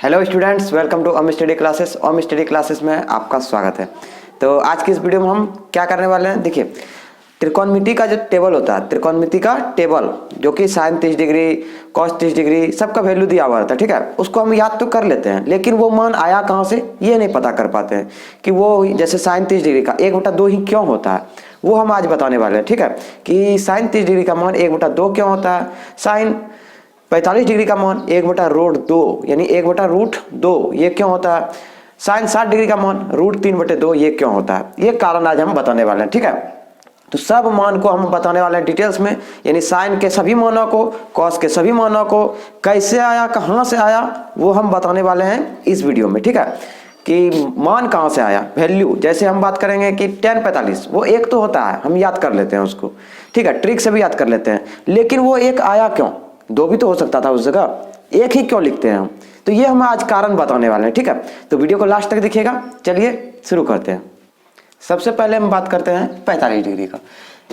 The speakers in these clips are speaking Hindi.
Hello students, welcome to um study classes. Um study classes में आपका स्वागत है। तो आज की इस वीडियो में हम क्या करने वाले हैं, देखिए त्रिकोणमिति का जो टेबल होता है, त्रिकोणमिति का टेबल जो कि साइन 30 डिग्री, कॉस 30 डिग्री सबका वैल्यू दिया हुआ रहता है, ठीक है। उसको हम याद तो कर लेते हैं, लेकिन वो मान आया कहाँ से ये नहीं पता कर पाते हैं कि वो जैसे साइन 30 डिग्री का 1/2 ही क्यों होता है, वो हम आज बताने वाले हैं, ठीक है। कि साइन 30 डिग्री का मान 1/2 क्यों होता है, साइन 45 डिग्री का मान 1/√2 यानी 1/√2 ये क्यों होता है, साइन 60 डिग्री का मान √3/2 ये क्यों होता है, ये कारण आज हम बताने वाले हैं, ठीक है। तो सब मान को हम बताने वाले हैं डिटेल्स में, यानी साइन के सभी मानों को, कॉस के सभी मानों को, कैसे आया, कहाँ से आया, वो हम बताने वाले हैं इस वीडियो में, ठीक है। कि मान कहाँ से आया, वैल्यू, जैसे हम बात करेंगे कि tan 45 वो एक तो होता है, हम याद कर लेते हैं उसको, ठीक है, ट्रिक से भी याद कर लेते हैं, लेकिन वो एक आया क्यों, दो भी तो हो सकता था उस जगह, एक ही क्यों लिखते हैं हम, तो ये हम आज कारण बताने वाले हैं, ठीक है। तो वीडियो को लास्ट तक देखिएगा। चलिए शुरू करते हैं। सबसे पहले हम बात करते हैं 45 डिग्री का,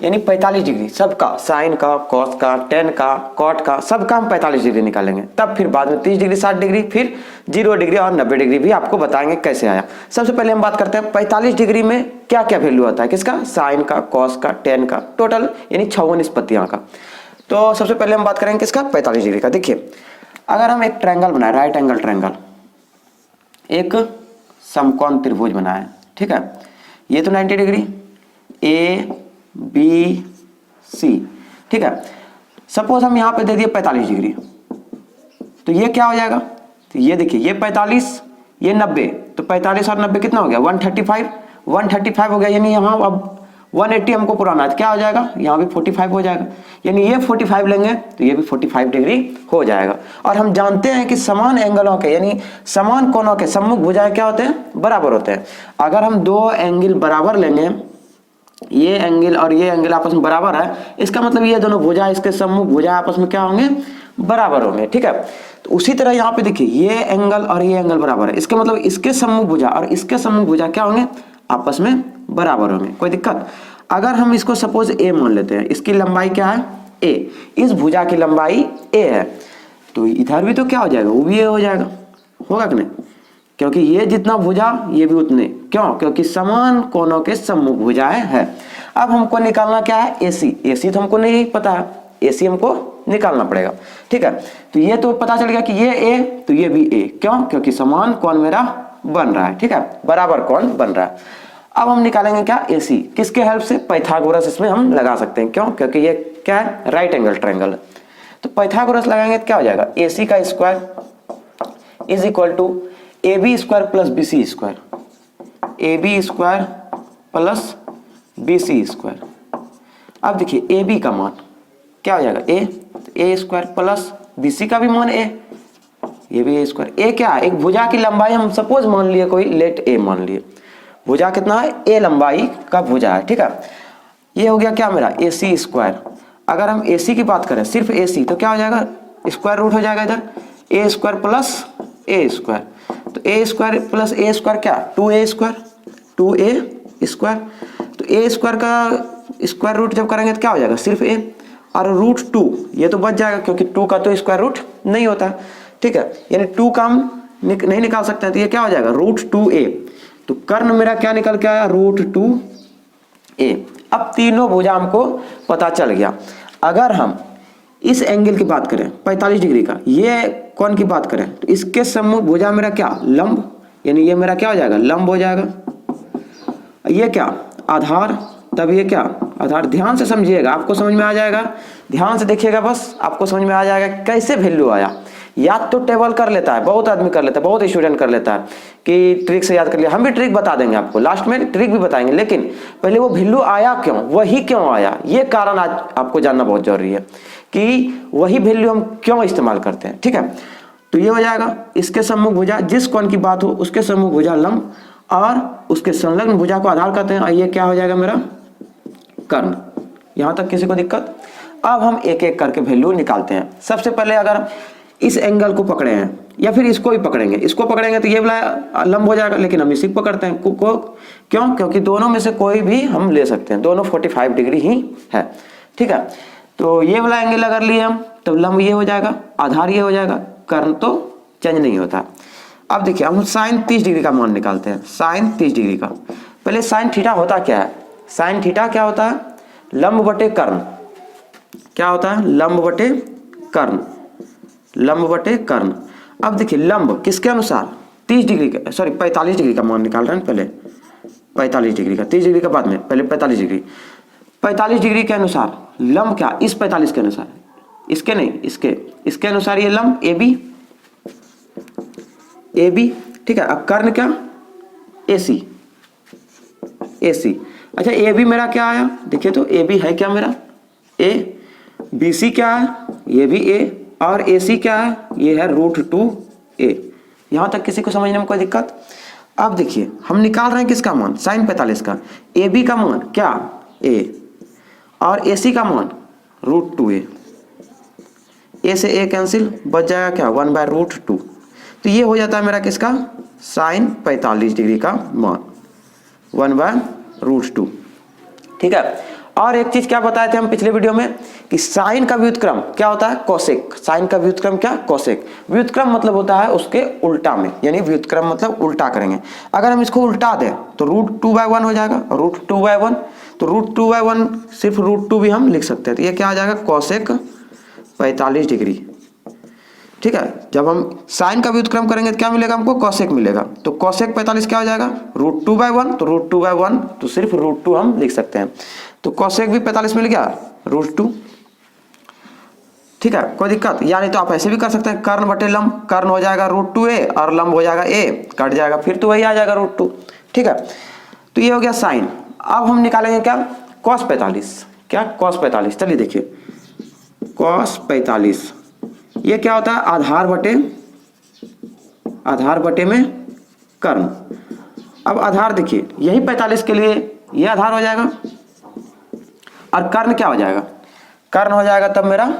यानी 45 डिग्री सबका, साइन का, कॉस का, टेन का, कॉट का, सबका हम 45 डिग्री निकालेंगे। तब फिर बाद में 30 डिग्री, 60 डिग्री, फिर 0 डिग्री और 90 डिग्री भी आपको बताएंगे कैसे आया। सबसे पहले हम बात करते हैं 45 डिग्री में क्या क्या वैल्यू आता है, किसका, साइन का, कॉस का, टेन का, टोटल यानी 56 निष्पत्तियां का। तो सबसे पहले हम बात करेंगे किसका, 45 डिग्री का। देखिए अगर हम एक ट्रायंगल बनाए, राइट एंगल ट्रायंगल, एक समकोण त्रिभुज बनाए, ठीक है, ये तो 90 डिग्री, ए बी सी, ठीक है। सपोज हम यहां पे दे दिए 45 डिग्री, तो ये क्या हो जाएगा, तो ये देखिए ये 45, ये 90, तो 45 और 90 कितना हो गया, 135 हो गया, यानी यहाँ अब 180 हमको पुराना है, तो क्या हो जाएगा, यहाँ भी 45 हो जाएगा, यानी ये 45 लेंगे तो ये भी 45 डिग्री हो जाएगा। और हम जानते हैं कि समान एंगलों के यानी समान कोणों के सम्मुख भुजाएं क्या होते हैं, बराबर होते हैं। अगर हम दो एंगल बराबर लेंगे, ये एंगल और ये एंगल आपस में बराबर है, इसका मतलब ये दोनों भुजा, इसके सम्मुख भुजा आपस में क्या होंगे, बराबर होंगे, ठीक है। तो उसी तरह यहाँ पे देखिए ये एंगल और ये एंगल बराबर है, इसका मतलब इसके सम्मुख भुजा और इसके सम्मुख भुजा क्या होंगे, आपस में बराबर होंगे, कोई दिक्कत। अगर हम इसको सपोज ए मान लेते हैं, इसकी लंबाई क्या है, ए, इस भुजा की लंबाई ए है, तो इधर भी तो क्या हो जाएगा, वो भी ए हो जाएगा, होगा कि नहीं, क्योंकि ये जितना भुजा ये भी उतने, क्यों, क्योंकि समान कोणों के सम्मुख भुजाएं है। अब हमको निकालना क्या है, एसी, एसी तो हमको नहीं पता है, एसी हमको निकालना पड़ेगा, ठीक है। तो ये तो पता चल गया कि ये ए तो ये भी ए, क्यों, क्योंकि समान कोण मेरा बन रहा है, ठीक है, बराबर कोण बन रहा है। अब हम निकालेंगे क्या, एसी, किसके हेल्प से, पाइथागोरस इसमें हम लगा सकते हैं, क्यों, क्योंकि ये क्या है, राइट एंगल ट्रायंगल है, तो पाइथागोरस लगाएंगे तो क्या हो जाएगा, एसी का square is equal to A B square plus B C square, A B square plus B C square. अब देखिए ए बी का मान क्या हो जाएगा, A square plus B C का भी मान ए, ये भी ए स्क्वायर, ए क्या है, एक भुजा की लंबाई हम सपोज मान लिए, कोई लेट ए मान लिए, भुजा कितना है, ए लंबाई का भुजा है, ठीक है। ये हो गया क्या मेरा, ए सी स्क्वायर। अगर हम ए सी की बात करें, सिर्फ ए सी, तो क्या हो जाएगा, स्क्वायर रूट हो जाएगा इधर, ए स्क्वायर प्लस ए स्क्वायर, तो ए स्क्वायर प्लस ए स्क्वायर क्या, 2a स्क्वायर, 2a स्क्वायर, तो ए स्क्वायर का स्क्वायर रूट जब करेंगे तो क्या हो जाएगा, सिर्फ ए, और √2 ये तो बच जाएगा, क्योंकि 2 का तो स्क्वायर रूट नहीं होता, ठीक है, यानी 2 का हम नहीं निकाल सकते हैं, तो ये क्या हो जाएगा, √2a, तो कर्ण मेरा क्या निकल के आया, √2a। अब तीनों भुजा हमको पता चल गया। अगर हम इस एंगल की बात करें 45 डिग्री का, ये कोण की बात करें, तो इसके सम्मुख भुजा मेरा क्या, लंब, यानी ये मेरा क्या हो जाएगा, लंब हो जाएगा, ये क्या, आधार, तब ये क्या, आधार। ध्यान से समझिएगा, आपको समझ में आ जाएगा, ध्यान से देखिएगा, बस आपको समझ में आ जाएगा कैसे वैल्यू आया। याद तो टेबल कर लेता है, बहुत आदमी कर लेता है, बहुत स्टूडेंट कर लेता है कि ट्रिक से याद कर लिया, हम भी ट्रिक बता देंगे आपको, लास्ट में ट्रिक भी बताएंगे, लेकिन पहले वो वैल्यू आया क्यों, वही क्यों आया, ये कारण आज आपको जानना बहुत जरूरी है कि वही वैल्यू हम क्यों इस्तेमाल करते हैं, ठीक है। तो ये हो जाएगा, इसके सम्मुख भुजा, जिस कोण की बात हो उसके सम्मुख भुजा लंब और उसके संलग्न भुजा को आधार कहते हैं, ये क्या हो जाएगा मेरा, कर्ण। यहां तक किसी को दिक्कत। अब हम एक एक करके वैल्यू निकालते हैं। सबसे पहले अगर इस एंगल को पकड़े हैं या फिर इसको ही पकड़ेंगे, इसको पकड़ेंगे तो ये वाला लंब हो जाएगा, लेकिन हम इसी को पकड़ते हैं क्यों, क्योंकि दोनों में से कोई भी हम ले सकते हैं, दोनों 45 डिग्री ही है, ठीक है। तो ये वाला एंगल अगर लिए हम तो लंब ये हो जाएगा, आधार ये हो जाएगा, कर्ण तो चेंज नहीं होता। अब देखिए हम साइन 30 डिग्री का मान निकालते हैं। साइन 30 डिग्री का, पहले साइन थीटा होता क्या है? साइन थीटा क्या होता है? लंब बटे कर्ण। क्या होता है? लंब बटे कर्ण। लंब बटे कर्ण। अब देखिए लंब किसके अनुसार? 30 डिग्री का, सॉरी 45 डिग्री का मान निकाल रहे हैं पहले। 45 डिग्री का, 30 डिग्री का बाद में, पहले 45 डिग्री। 45 डिग्री के अनुसार लंब क्या? इस 45 के अनुसार, इसके नहीं, इसके अनुसार ये लंब ए बी, ठीक है। अब कर्ण क्या? ए सी। अच्छा ए बी मेरा क्या आया? देखिए तो ए बी है क्या मेरा? ए। बी सी क्या है? ये भी ए। और ए सी क्या है? ये है √2a। यहां तक किसी को समझने में कोई दिक्कत? अब देखिए हम निकाल रहे हैं किसका मान? साइन 45 का। ए बी का मान क्या? ए। और ए सी का मान √2a। ए से ए कैंसिल, बच जाएगा क्या? 1/√2। तो ये हो जाता है मेरा किसका? साइन 45 डिग्री का मान 1/√2। ठीक है। और एक चीज क्या बताए थे हम पिछले वीडियो में कि साइन का व्युत्क्रम क्या होता है? कोसेक। साइन का व्युत्क्रम क्या? कोसेक। व्युत्क्रम मतलब होता है उसके उल्टा में, यानी व्युत्क्रम मतलब उल्टा करेंगे। अगर हम इसको उल्टा दें तो √2/1 हो जाएगा। √2/1, तो √2/1 सिर्फ √2 भी हम लिख सकते हैं। तो ये क्या आ जाएगा? Cosec 45 degree. ठीक है। जब हम साइन का व्युत्क्रम करेंगे तो क्या मिलेगा हमको? कोसेक मिलेगा। तो कोसेक 45 क्या हो जाएगा? √2/1, तो √2/1 तो सिर्फ √2 हम लिख सकते हैं। तो कोसेक भी 45 मिल गया, √2। ठीक है, कोई दिक्कत? यानी तो आप ऐसे भी कर सकते हैं, कर्ण बटे लंब। कर्ण हो जाएगा √2a और लंब हो जाएगा a, कट जाएगा, फिर तो वही आ जाएगा √2। ठीक है, तो ये हो गया साइन। अब हम निकालेंगे क्या? cos 45। क्या? cos 45। चलिए देखिए, cos 45 ये क्या होता है? आधार बटे में कर्ण। अब आधार देखिए, यही 45 के लिए ये आधार हो जाएगा और कर्ण क्या हो जाएगा? कर्ण हो जाएगा तब मेरा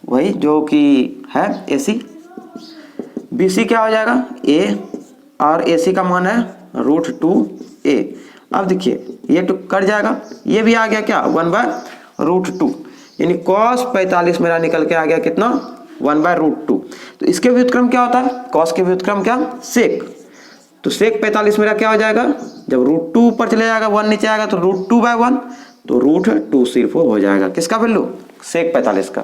वही जो कि है AC। BC क्या हो जाएगा? A, और AC का मान है √2a। अब देखिए ये तो कट जाएगा, ये भी आ गया क्या? 1/√2, यानी cos 45 मेरा निकल के आ गया कितना? 1/√2। तो इसके व्युत्क्रम क्या होता है? cos के व्युत्क्रम क्या? sec। तो sec 45 मेरा क्या हो जाएगा? जब √2 ऊपर चले जाएगा, 1 नीचे आएगा, तो √2/1, तो √2 सिर्फ हो जाएगा। किसका वैल्यू? sec 45 का।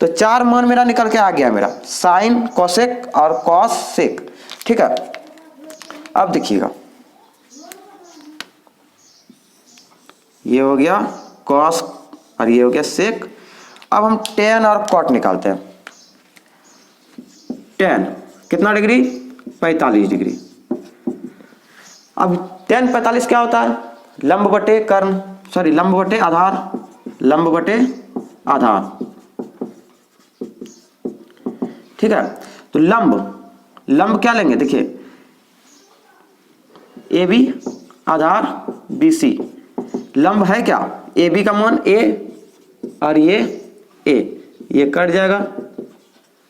तो 4 मान मेरा निकल के आ गया मेरा, साइन, कोसेक और cos sec। ठीक है, अब देखिएगा ये हो गया cos और ये हो गया sec। अब हम tan और cot निकालते हैं। tan कितना डिग्री? 45 डिग्री। अब tan 45 क्या होता है? लंब बटे कर्ण, सॉरी लंब बटे आधार, लंब बटे आधार। ठीक है, तो लंब क्या लेंगे? देखिए AB आधार BC। लंब है क्या? AB का मान A और ये A, ये कट जाएगा।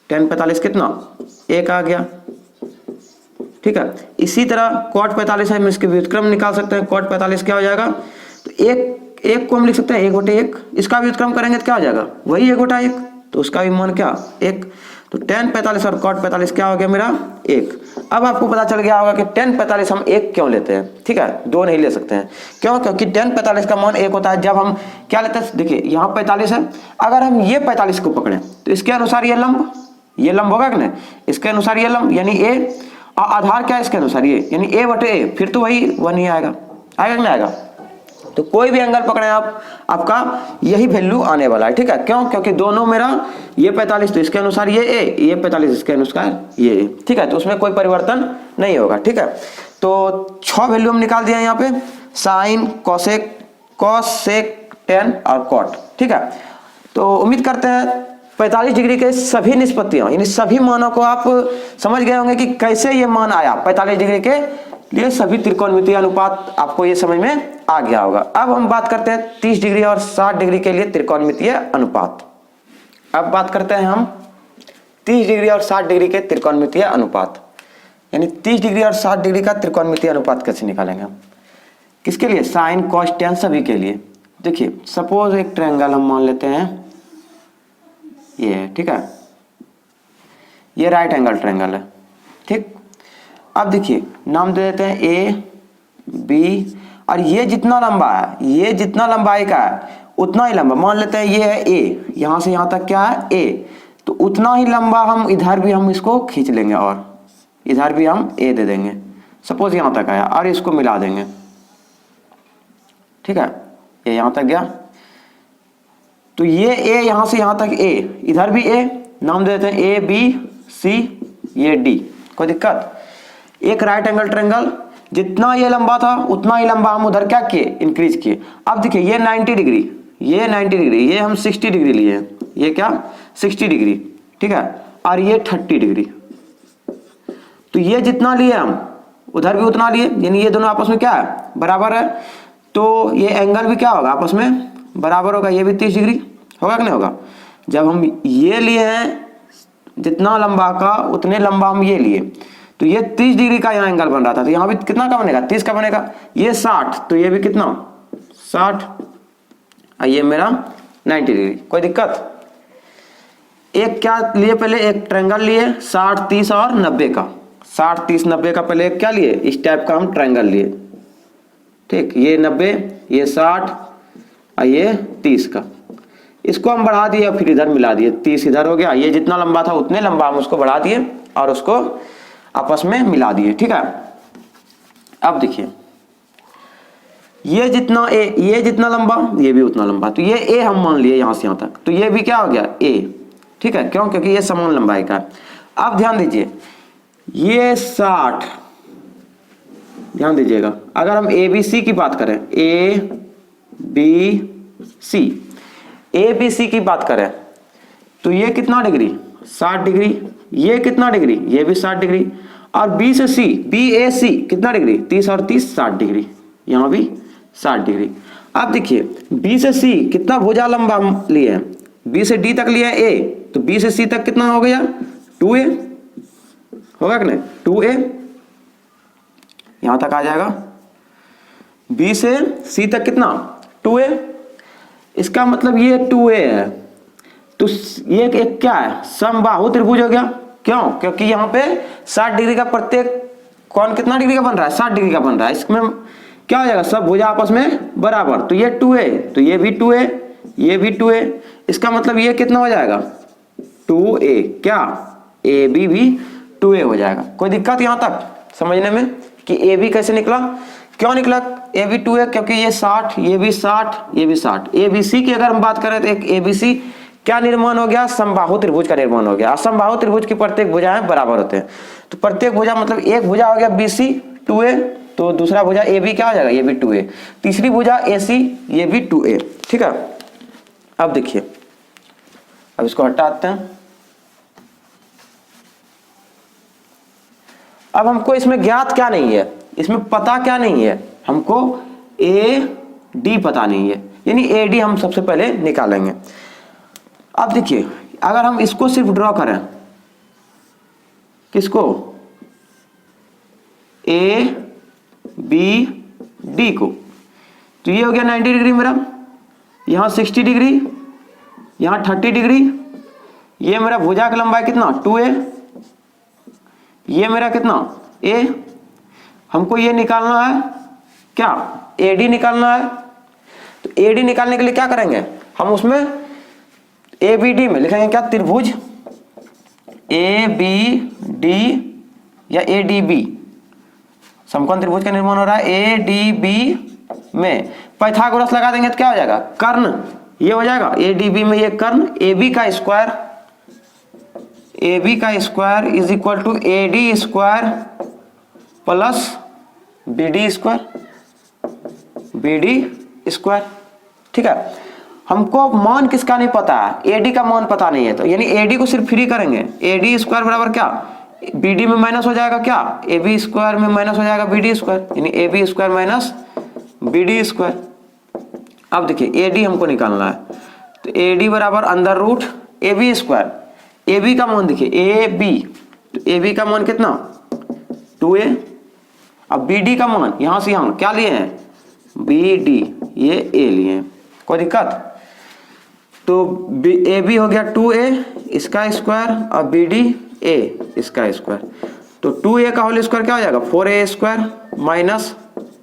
tan 45 कितना? 1 आ गया। ठीक है, इसी तरह cot 45 है, हम इसके व्युत्क्रम निकाल सकते हैं। cot 45 क्या हो जाएगा? तो एक को हम लिख सकते हैं 1/1। इसका व्युत्क्रम करेंगे तो क्या हो जाएगा? वही 1/1, तो उसका भी मान क्या? 1। तो tan 45 और cot 45 क्या हो गया मेरा? 1। अब आपको पता चल गया होगा कि tan 45 हम 1 क्यों लेते हैं। ठीक है, 2 नहीं ले सकते हैं। क्यों? क्योंकि tan 45 का मान 1 होता है जब हम क्या लेते हैं? देखिए यहाँ 45 है, अगर हम ये 45 को पकड़े तो इसके अनुसार ये लंब होगा कि नहीं? इसके अनुसार ये लंब यानी a, और आधार क्या है इसके अनुसार? ये, यानी a/a, फिर तो वही 1 ही आएगा कि नहीं आएगा? तो कोई भी एंगल पकड़े आप, आपका यही वैल्यू आने वाला है। ठीक है, क्यों? क्योंकि दोनों मेरा ये 45 तो इसके अनुसार ये a, ये 45 इसके अनुसार ये a। ठीक है, तो उसमें कोई परिवर्तन नहीं होगा। ठीक है, तो 6 वैल्यू हम निकाल दिया यहाँ पे, sine, cosec, cos, sec, tan और cot। ठीक है, तो उम्मीद करते हैं 45 डिग्री के सभी निष्पत्तियों यानी सभी मानों को आप समझ गए होंगे कि कैसे ये मान आया। 45 डिग्री के लिए सभी त्रिकोणमितीय अनुपात आपको ये समझ में आ गया होगा। अब हम बात करते हैं 30 डिग्री और 60 डिग्री के लिए त्रिकोणमितीय अनुपात। अब बात करते हैं हम 30 डिग्री और 60 डिग्री के त्रिकोणमितीय अनुपात, यानी 30 डिग्री और 60 डिग्री का त्रिकोणमितीय अनुपात कैसे निकालेंगे हम? किसके लिए? साइन, कॉस, टैन सभी के लिए। देखिए सपोज एक ट्रायंगल हम मान लेते हैं ये है। ठीक है, ये राइट एंगल ट्रायंगल है। ठीक, अब देखिए नाम दे देते हैं ए बी, और ये जितना लंबा है, ये जितना लंबाई का है उतना ही लंबा, मान लेते हैं ये है ए, यहाँ से यहाँ तक क्या है ए, तो उतना ही लंबा हम इधर भी हम इसको खींच लेंगे और इधर भी हम ए दे देंगे। सपोज यहाँ तक आया और इसको मिला देंगे, ठीक है, ये यहाँ तक गया, तो ये ए यहाँ से यहाँ तक ए, इधर भी ए, नाम दे देते हैं ए बी सी, ये डी। कोई दिक्कत? एक राइट एंगल ट्रायंगल, जितना ये लंबा था उतना ही लंबा हम उधर क्या किए, इंक्रीज किए। अब देखिए ये 90 डिग्री, ये 90 डिग्री, ये हम 60 डिग्री लिए हैं, ये क्या 60 डिग्री, ठीक है, और ये 30 डिग्री, तो ये जितना लिए हम उधर भी उतना लिए, यानी ये दोनों आपस में क्या है, बराबर है, तो ये एंगल भी क्या होगा, आपस में बराबर होगा। ये भी 30 डिग्री होगा कि नहीं होगा। जब हम ये लिए हैं जितना लंबा का उतने लंबा हम ये लिए, तो ये 30 डिग्री का यहाँ एंगल बन रहा था, तो यहाँ भी कितना का बनेगा, 30 का बनेगा। ये 60, तो ये भी कितना 60, और ये मेरा 90 डिग्री। कोई दिक्कत? एक क्या लिए, पहले एक ट्रायंगल लिए 60 30 और 90 का, 60 30 90 का पहले एक क्या लिए, इस टाइप का हम ट्रायंगल लिए, ठीक, ये 90 ये 60 और ये 30 का, इसको हम बढ़ा दिए फिर इधर मिला दिए, 30 इधर हो गया, ये जितना लंबा था उतने लंबा हम उसको बढ़ा दिए और उसको आपस में मिला दिए, ठीक है। अब देखिए ये जितना ए, ये जितना लंबा ये भी उतना लंबा, तो ये ए हम मान लिए यहाँ से यहाँ तक, तो ये भी क्या हो गया ए, ठीक है, क्यों, क्योंकि ये समान लंबाई का है। अब ध्यान दीजिए ये 60, ध्यान दीजिएगा, अगर हम ए बी सी की बात करें, ए बी सी की बात करें, तो ये कितना डिग्री 60 डिग्री, ये कितना डिग्री, ये भी 60 डिग्री, और बी से सी, बी ए सी कितना डिग्री, 30 और 30 60 डिग्री, यहाँ भी 60 डिग्री। अब देखिए बी से सी कितना भुजा लंबा हम लिए हैं, बी से डी तक लिया ए, तो बी से सी तक कितना हो गया 2a, होगा कि नहीं, 2a यहां तक आ जाएगा, बी से सी तक कितना 2a, इसका मतलब ये 2a है, तो ये एक क्या है, समबाहु त्रिभुज हो गया। क्यों, क्योंकि यहाँ पे 60 डिग्री का प्रत्येक कौन कितना डिग्री का बन रहा है, 60 डिग्री का बन रहा है, इसमें क्या हो जाएगा, सब भुजा आपस में बराबर, तो ये 2a, तो ये भी 2a, ये भी 2a, इसका मतलब ये कितना हो जाएगा 2a, क्या ए बी भी 2a हो जाएगा। कोई दिक्कत यहाँ तक समझने में कि ए बी कैसे निकला, क्यों निकला ए बी 2a, क्योंकि ये 60, ये भी 60, ये भी 60। ए बी सी की अगर हम बात करें तो एक ए बी सी क्या निर्माण हो गया, समबाहु त्रिभुज का निर्माण हो गया। असमबाहु त्रिभुज की प्रत्येक भुजाएं बराबर होते हैं, तो प्रत्येक भुजा मतलब एक भुजा हो गया बी सी 2a, तो दूसरा भुजा ए बी क्या हो जाएगा, ये भी 2a, तीसरी भुजा ए सी ये भी 2a, ठीक है। अब देखिए, अब इसको हटाते हैं। अब हमको इसमें ज्ञात क्या नहीं है, इसमें पता क्या नहीं है, हमको ए डी पता नहीं है, यानी ए डी हम सबसे पहले निकालेंगे। अब देखिए अगर हम इसको सिर्फ ड्रॉ करें, किसको, ए बी डी को, तो ये हो गया 90 डिग्री मेरा, यहाँ 60 डिग्री, यहाँ 30 डिग्री, ये मेरा भुजा का लंबाई कितना 2a, ये मेरा कितना a, हमको ये निकालना है क्या, AD निकालना है। तो AD निकालने के लिए क्या करेंगे, हम उसमें ABD में लिखेंगे क्या, त्रिभुज ABD या ADB, समकोण त्रिभुज का निर्माण हो रहा है ADB में पाइथागोरस लगा देंगे तो क्या हो जाएगा, कर्ण, ये हो जाएगा ADB में ये कर्ण, AB का square is equal to AD square plus BD square, ठीक है। हमको मान किसका नहीं पता है, AD का मान पता नहीं है, तो यानी AD को सिर्फ फ्री करेंगे, AD स्क्वायर बराबर क्या, BD में माइनस हो जाएगा क्या, AB स्क्वायर में माइनस हो जाएगा BD स्क्वायर, यानी AB square minus BD square. अब देखिए AD हमको निकालना है, तो AD बराबर under root AB square, AB का मान देखिए AB, तो AB का मान कितना 2a, अब BD का मान यहां से यहां क्या लिए हैं BD, ये A लिए हैं, कोई दिक्कत। तो AB हो गया 2a इसका स्क्वायर और BD a इसका स्क्वायर, तो तो 2a का होल स्क्वायर क्या हो जाएगा 4a square minus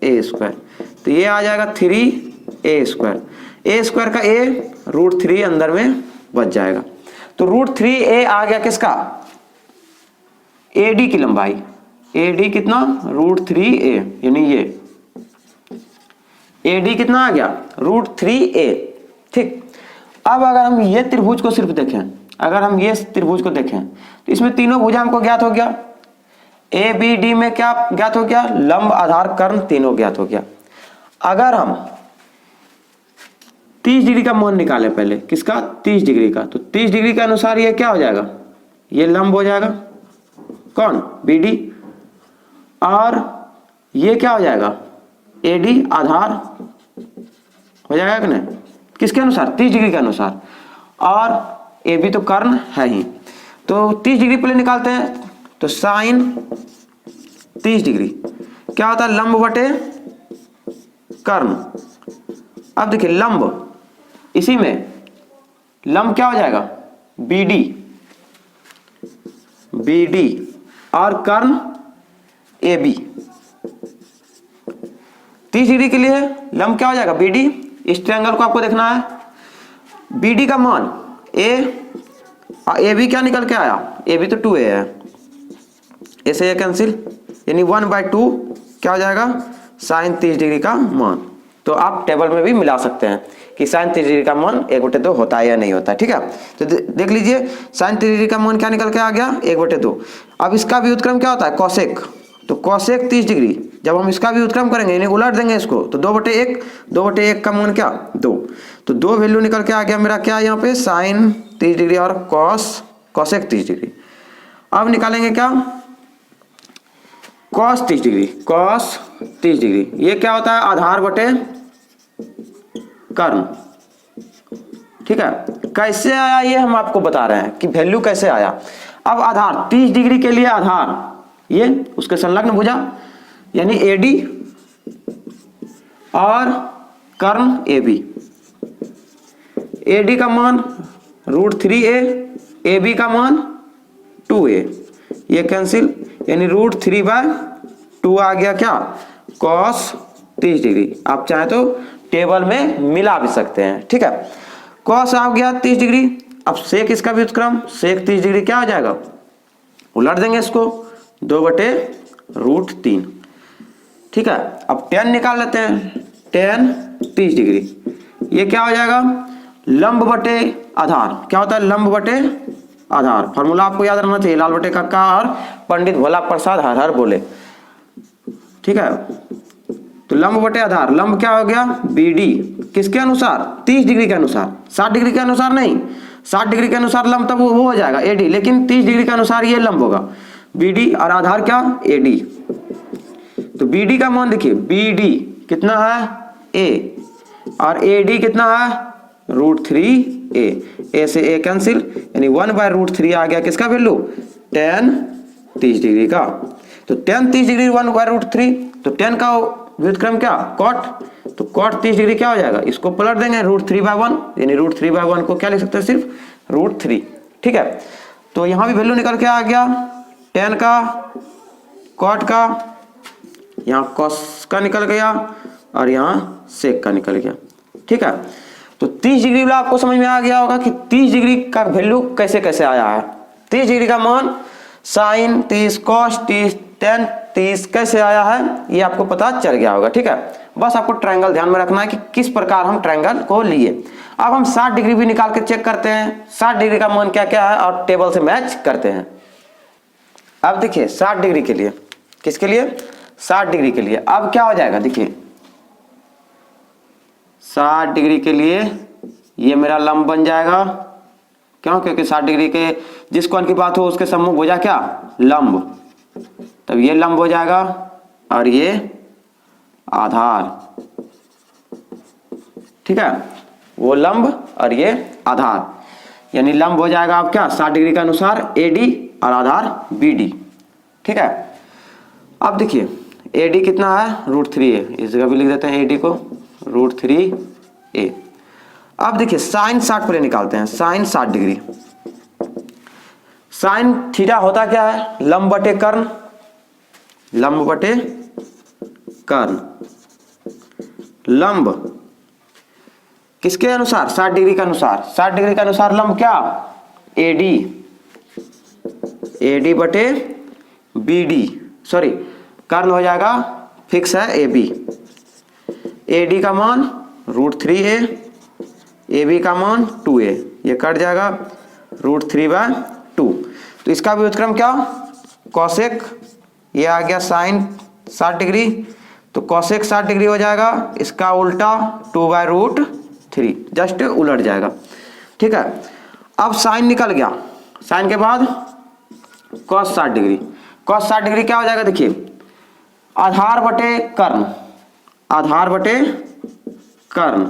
a square, तो ये आ जाएगा 3a स्क्वायर। a स्क्वायर का a √3 अंदर में बच जाएगा, तो √3a आ गया किसका AD की लंबाई, AD कितना √3a, यानी ये AD कितना आ गया √3a। ठीक, अब अगर हम ये त्रिभुज को सिर्फ देखें, अगर हम ये त्रिभुज को देखें तो इसमें तीनों भुजा हमको ज्ञात हो गया, ABD में क्या ज्ञात हो गया, लंब आधार कर्ण तीनों ज्ञात हो गया। अगर हम 30 डिग्री का मान निकालें पहले, किसका 30 डिग्री का, तो 30 डिग्री के अनुसार ये क्या हो जाएगा, ये लंब हो जाएगा कौन BD, और ये क्या हो जाएगा AD आधार हो जाएगा कि नहीं, किसके अनुसार 30 डिग्री के अनुसार, और AB तो कर्ण है ही, तो 30 डिग्री पहले निकालते हैं, तो साइन 30 डिग्री क्या होता है लंब बटे कर्ण। अब देखिए लंब, इसी में लंब क्या हो जाएगा BD और कर्ण AB। 30 डिग्री के लिए लंब क्या हो जाएगा BD, इस ट्रायंगल को आपको देखना है, BD का मान AB क्या निकल के आया, AB तो 2a है, ऐसे ये कैंसिल, यानी 1/2 क्या हो जाएगा साइन 30 डिग्री का मान। तो आप टेबल में भी मिला सकते हैं कि साइन 30 डिग्री का मान 1/2 होता है या नहीं होता है। ठीक है, तो देख लीजिए साइन 30 डिग्री का मान क्या निकल के आ गया 1/2। अब इसका भी व्युत्क्रम क्या होता है कोसेक, तो कोसेक 30 डिग्री जब हम इसका भी व्युत्क्रम करेंगे यानी उलट देंगे इसको, तो 2/1, 2/1 का मान क्या 2, तो 2 वैल्यू निकल के आ गया मेरा क्या यहाँ पे साइन 30 डिग्री और कोसेक 30 डिग्री। अब निकालेंगे क्या कॉस 30 डिग्री, कॉस 30 डिग्री ये क्या होता है आधार बटे कर्ण। ठीक है, कैसे आया ये हम आपको बता रहे हैं कि वैल्यू कैसे आया। अब आधार 30 डिग्री के लिए आधार ये उसके संलग्न भुजा यानी AD और कर्ण AB, AD का मान √3a, AB का मान 2a, ये कैंसिल यानी √3/2 आ गया क्या cos 30 डिग्री। आप चाहे तो टेबल में मिला भी सकते हैं। ठीक है, cos आ गया 30 डिग्री, अब सेक इसका व्युत्क्रम सेक 30 डिग्री क्या आ जाएगा उलट देंगे इसको 2/√3। ठीक है, अब tan निकाल लेते हैं, tan 30 डिग्री ये क्या हो जाएगा लंब बटे आधार, क्या होता है लंब बटे आधार, फॉर्मूला आपको याद रखना चाहिए लाल बटे कक्का और पंडित भोला प्रसाद हर हर बोले। ठीक है, तो लंब बटे आधार, लंब क्या हो गया BD किसके अनुसार 30 डिग्री के अनुसार, 60 डिग्री के अनुसार नहीं, 60 डिग्री के अनुसार लंब तब वो हो जाएगा AD, लेकिन 30 डिग्री के अनुसार ये लंब होगा BD और आधार क्या AD। तो BD का मान देखिए BD कितना है A और AD कितना है √3a, A से A कैंसिल यानी 1/√3 आ गया किसका वैल्यू tan 30 डिग्री का। तो tan 30 डिग्री 1/√3, तो tan का व्युत्क्रम क्या cot, तो cot 30 डिग्री क्या हो जाएगा इसको पलट देंगे √3/1 यानी √3/1 को क्या लिख सकते हैं सिर्फ √3। ठीक है, तो यहां भी वैल्यू निकल के आ गया tan का cot का, यहाँ cos का निकल गया और यहाँ sec का निकल गया। ठीक है, तो 30 डिग्री वाला आपको समझ में आ गया होगा कि 30 डिग्री का वैल्यू कैसे कैसे आया है। 30 डिग्री का मान साइन 30 cos 30 tan 30 कैसे आया है ये आपको पता चल गया होगा। ठीक है, बस आपको ट्रायंगल ध्यान में रखना है कि किस प्रकार हम ट्रायंगल को लिए। अब हम 60 डिग्री भी निकाल के चेक करते हैं 60 डिग्री का मान क्या क्या है और टेबल से मैच करते हैं। अब देखिए 60 डिग्री के लिए, किसके लिए 60 डिग्री के लिए, अब क्या हो जाएगा देखिए 60 डिग्री के लिए ये मेरा लंब बन जाएगा, क्यों क्योंकि 60 डिग्री के जिस कोण की बात हो उसके सम्मुख भुजा क्या लंब, तब ये लंब हो जाएगा और ये आधार। ठीक है, वो लंब और ये आधार यानी लंब हो जाएगा आप क्या 60 डिग्री के अनुसार AD और आधार BD। ठीक है, अब देखिए AD कितना है √3a, इस जगह भी लिख देते हैं AD को √3a। अब देखिए साइन 60 पर निकालते हैं, साइन 60 डिग्री, साइन थीटा होता क्या है लंब बटे कर्ण, लंब बटे कर्ण। लंब किसके अनुसार? 60 डिग्री के अनुसार। 60 डिग्री के अनुसार लंब क्या? AD। AD बटे BD, सॉरी कर्ण हो जाएगा, फिक्स है AB। AD का मान √3a, AB का मान 2a, ये कट जाएगा √3/2। तो इसका व्युत्क्रम क्या? कॉसेक, ये आ गया साइन 60 डिग्री, तो कॉसेक 60 डिग्री हो जाएगा, इसका उल्टा 2/√3, जस्ट उलट जाएगा। ठीक है, अब साइन निकल गया, साइन के बाद कॉस 60 डिग्री। कॉस 60 डिग्री क्या हो जाएगा? देखिए आधार बटे कर्ण, आधार बटे कर्ण,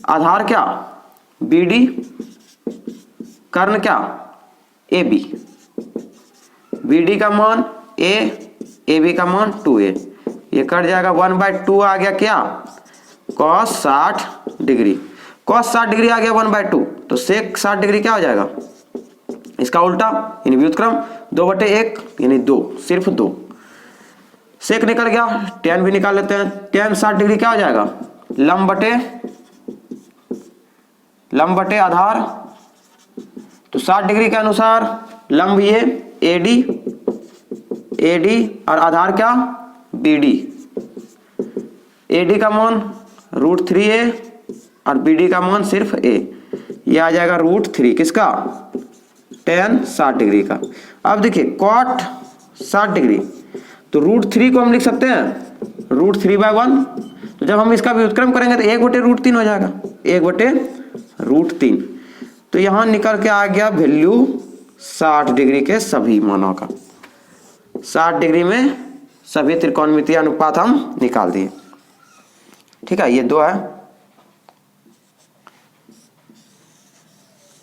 आधार क्या? BD, कर्ण क्या? AB। BD का मान A, AB का मान 2a, ये कट जाएगा 1/2 आ गया क्या? cos 60 degree. cos 60 डिग्री आ गया 1/2, तो sec 60 डिग्री क्या हो जाएगा? इसका उल्टा यानी व्युत्क्रम 2/1 यानी 2, सिर्फ 2। सेक निकल गया, tan भी निकाल लेते हैं। tan 60 डिग्री क्या हो जाएगा? लंब बटे आधार, तो 60 डिग्री के अनुसार लंब ये AD और आधार क्या? BD। AD का मान √3a और BD का मान सिर्फ a, ये आ जाएगा √3 किसका? tan 60 डिग्री का। अब देखिए cot 60 डिग्री, तो √3 को हम लिख सकते हैं √3/1, तो जब हम इसका व्युत्क्रम करेंगे तो 1/√3 हो जाएगा, 1/√3। तो यहां निकल के आ गया वैल्यू 60 डिग्री के सभी मानों का। 60 डिग्री में सभी त्रिकोणमितीय अनुपात हम निकाल दिए। ठीक है, ये 2 है।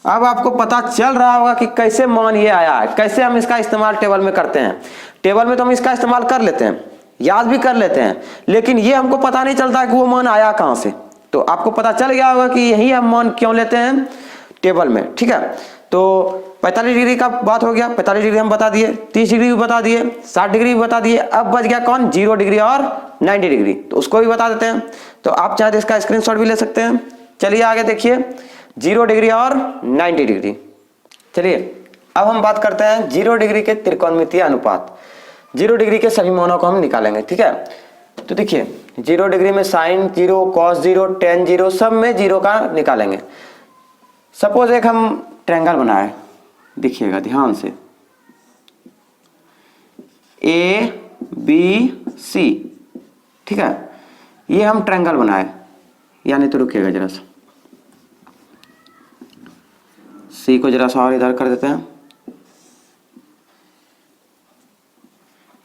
अब आपको पता चल रहा होगा कि कैसे मान ये आया है, कैसे हम इसका इस्तेमाल टेबल में करते हैं। टेबल में तो हम इसका इस्तेमाल कर लेते हैं, याद भी कर लेते हैं, लेकिन ये हमको पता नहीं चलता कि वो मान आया कहां से। तो आपको पता चल गया होगा कि यही हम मान क्यों लेते हैं टेबल में। ठीक है, तो 45 डिग्री का बात हो गया, 45 डिग्री हम बता दिए, 30 डिग्री भी बता दिए, 60 डिग्री भी बता दिए। अब बच गया कौन? 0 डिग्री और 90 डिग्री, तो उसको भी बता देते हैं। तो आप चाहे तो इसका स्क्रीनशॉट भी ले सकते हैं। चलिए आगे देखिए, 0 डिग्री और 90 डिग्री। चलिए अब हम बात करते हैं 0 डिग्री के त्रिकोणमितीय अनुपात। 0 डिग्री के सभी मानों को हम निकालेंगे। ठीक है, तो देखिए 0 डिग्री में साइन 0, कॉस 0, टेन 0, सब में 0 का निकालेंगे। सपोज एक हम ट्रायंगल बनाए, देखिएगा ध्यान से, ABC। ठीक है, ये हम ट्रायंगल बनाए, यानी तो रुकिएगा जरा सा, C को जरा सा और इधर कर देते हैं।